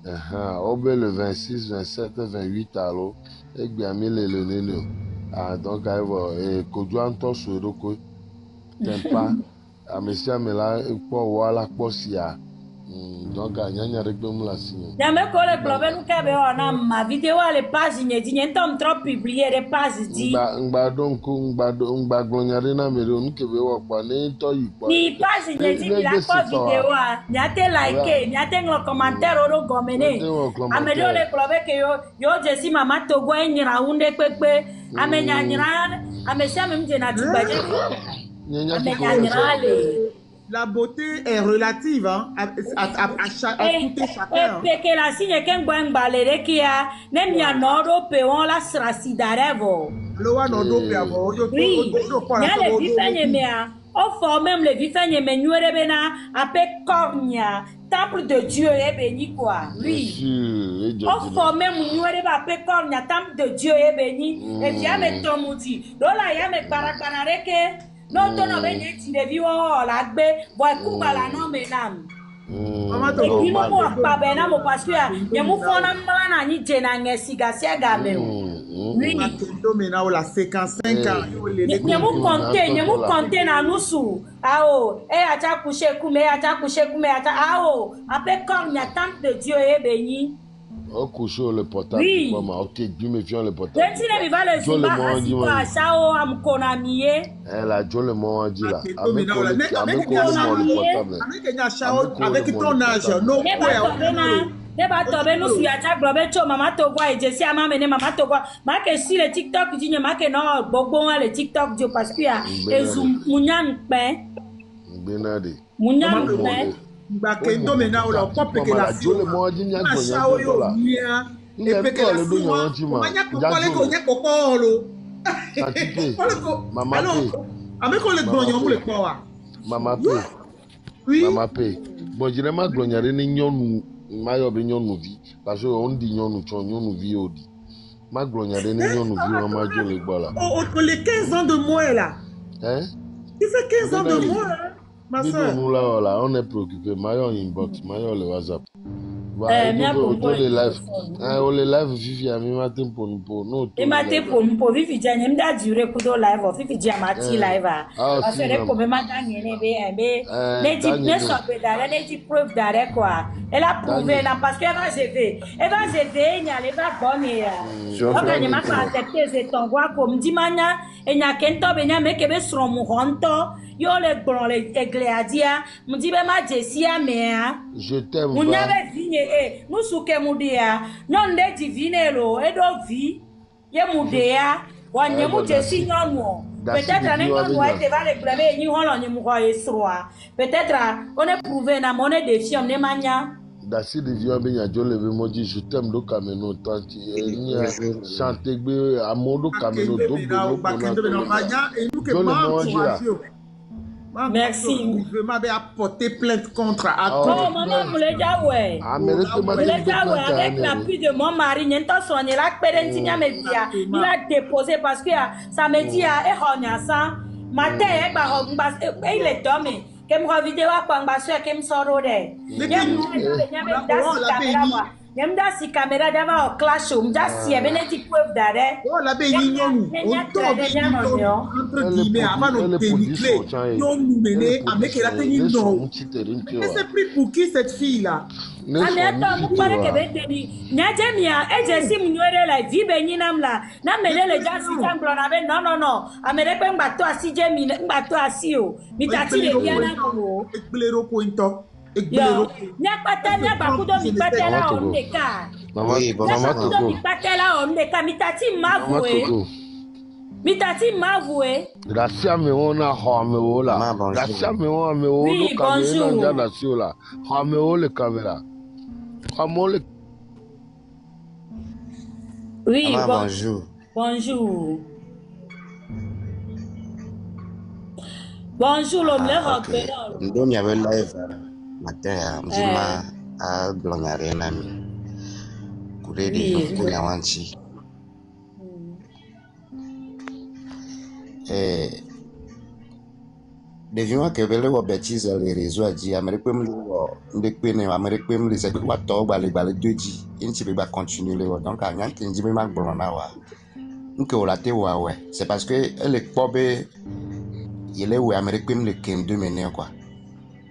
Le 26, 27, 28 allo. Et bien mis le nino. Donc et Kodouanto sur le coup. Tempa. A monsieur Mela pour voilà posia. Donc nyanya rekbem la signe. Nyame ko le globe nu ka be ona ma vidéo ale page nye di ntom trop publier des pages di. Ngba donc ngba glonyare na mere onu ke be wo pa ne to yi pa. Ni page nye di la ko vidéo a, nyate like, nyate ngo commentaire oro gomene. Amelo le globe ke yo je si mama Togo enyira hunde pepe. Amenya nyira, amesha memje na tubaje. Amenya nyira le. La beauté est relative hein, à tout et chacun. Et que la signe qu'un bon balere qui a nem ya nodo pe on la srasi darevo. Lo wa nodo pe avo. Oui. Ya le vifanye mea. O for même le vifanye me nyore bena ape cornia. Temple de Dieu est béni quoi. Oui. O for même nyore ba ape cornia temple de Dieu est béni. Et bien me tomudi. Lola ya me parakanareke. Non, tu n'as pas de vie, la baie, bois, coupa la non, mesdames. Et puis, moi, pas bien, parce que y a mon fond en ni jenang, sigasia gamme. Oui, maintenant, la 55 ans. N'y a mon compter, na nous sous. Ah oh, et à ta coucher, coume, à ta coucher, coume, à ta. Ah oh, après, quand il y a tant de Dieu est béni. Oh, coucher le portable. Oui. Maman, ok, Dieu me vient le portable. Tu ne vas le zimba à sao am konamié. Elle a Dieu le mot dit là. Avec ton âge, non, ne ba tobe no suya ta globe cho mama Togo e jesi ama mene mama Togo ma ke si le TikTok di ma ke no gbogbo le TikTok jo parce que ya ezu munyan pe benade munyan pe ba ke ndo mena o la pop ke la Dieu le mot dit nya go là et pe ke la le do nyan ti ma nya ko nya ko lo mama pe ameko le gbonyan mu le po wa mama pe mama pe bon je ma glonyare ni nyonu mayo be nyonu vi parce que on dit nyonu chon nyonu vi odi ma glonyare ni nyonu vi mama jo le gba la entre les 15 ans de moi là hein tu fais 15 ans de moi ma soeur nous là on est préoccupé mayo inbox mayo le WhatsApp les live vivi a mi matin pour no e matin pour vivi janye mda dure kudo live vivi dia mati live parce que ko be matanye ne be ne dit ne so be dare ne dit preuve dare quoi elle a prouvé là parce que elle va se nya le va bonne ya ok ni ma ka accepter c'est ton quoi comme dimanya e nya kento be nya me ke be sro mu honto yo le gbon le egleadia mu di be ma jesia mea je t'aime mu nya be vigne nous souke mudia non de divine lo e do vi ye mudea wa nye mu jesi nyonwo peut-être ane nyonwo e te va le blame ni holo ni mu ko esroa peut-être on est prouvé na monnaie de fiam ne manya dasi de vieux be nya jo le be moji je t'aime do kameno tanti ni chanter gbe amodo kameno do do merci. Je m'avais apporté plainte contre à oh, maman, vous l'avez déjà, ouais. Avec l'appui de mon mari, il a soigné la pérentina, il a déposé parce que ça me dit, ça. Matin, il est tombé. Que me vidéo à Pangbasso, que me sort Yamda si caméra d'avant au clash, m'da si abenetti preuve d'arrêt. Oh la béni non, on tombe entre guillemets avant de pénétrer. Non nous mener à mettre la tenue non. Mais c'est pris pour qui cette fille là? Ah mais attends, vous parlez que béni. Nyademia, et je suis m'ignorer la vie béni nam là. Nam mêler les gens si t'en blon avec non. Amérique un bateau assis Jemmy, un bateau assis oh. Mitati les bien là non. Éclairé pointant. Yo, nya bakudo mi patela on deka. Maman Togo. Mi patela on deka mitati mavoué. Gracia me ona ho me ola. Gracia me ona me ola. Oui, bonjour. La caméra. Oui, bonjour. Bonjour. Bonjour, l'homme, le Ndo mi avait live matin, mzima a glongare na mi. Kuredi kunya wanchi. Devions que vele wo bêtise les réseaux a dit Amérique me wo ndekpe ne Amérique me les que wa to gba le doji inti be ba continuer le donc a nyan tin jibe ma glona wa. Nke o la te wa ouais, c'est parce que elle est pobe il est où Amérique me le kem de mener quoi.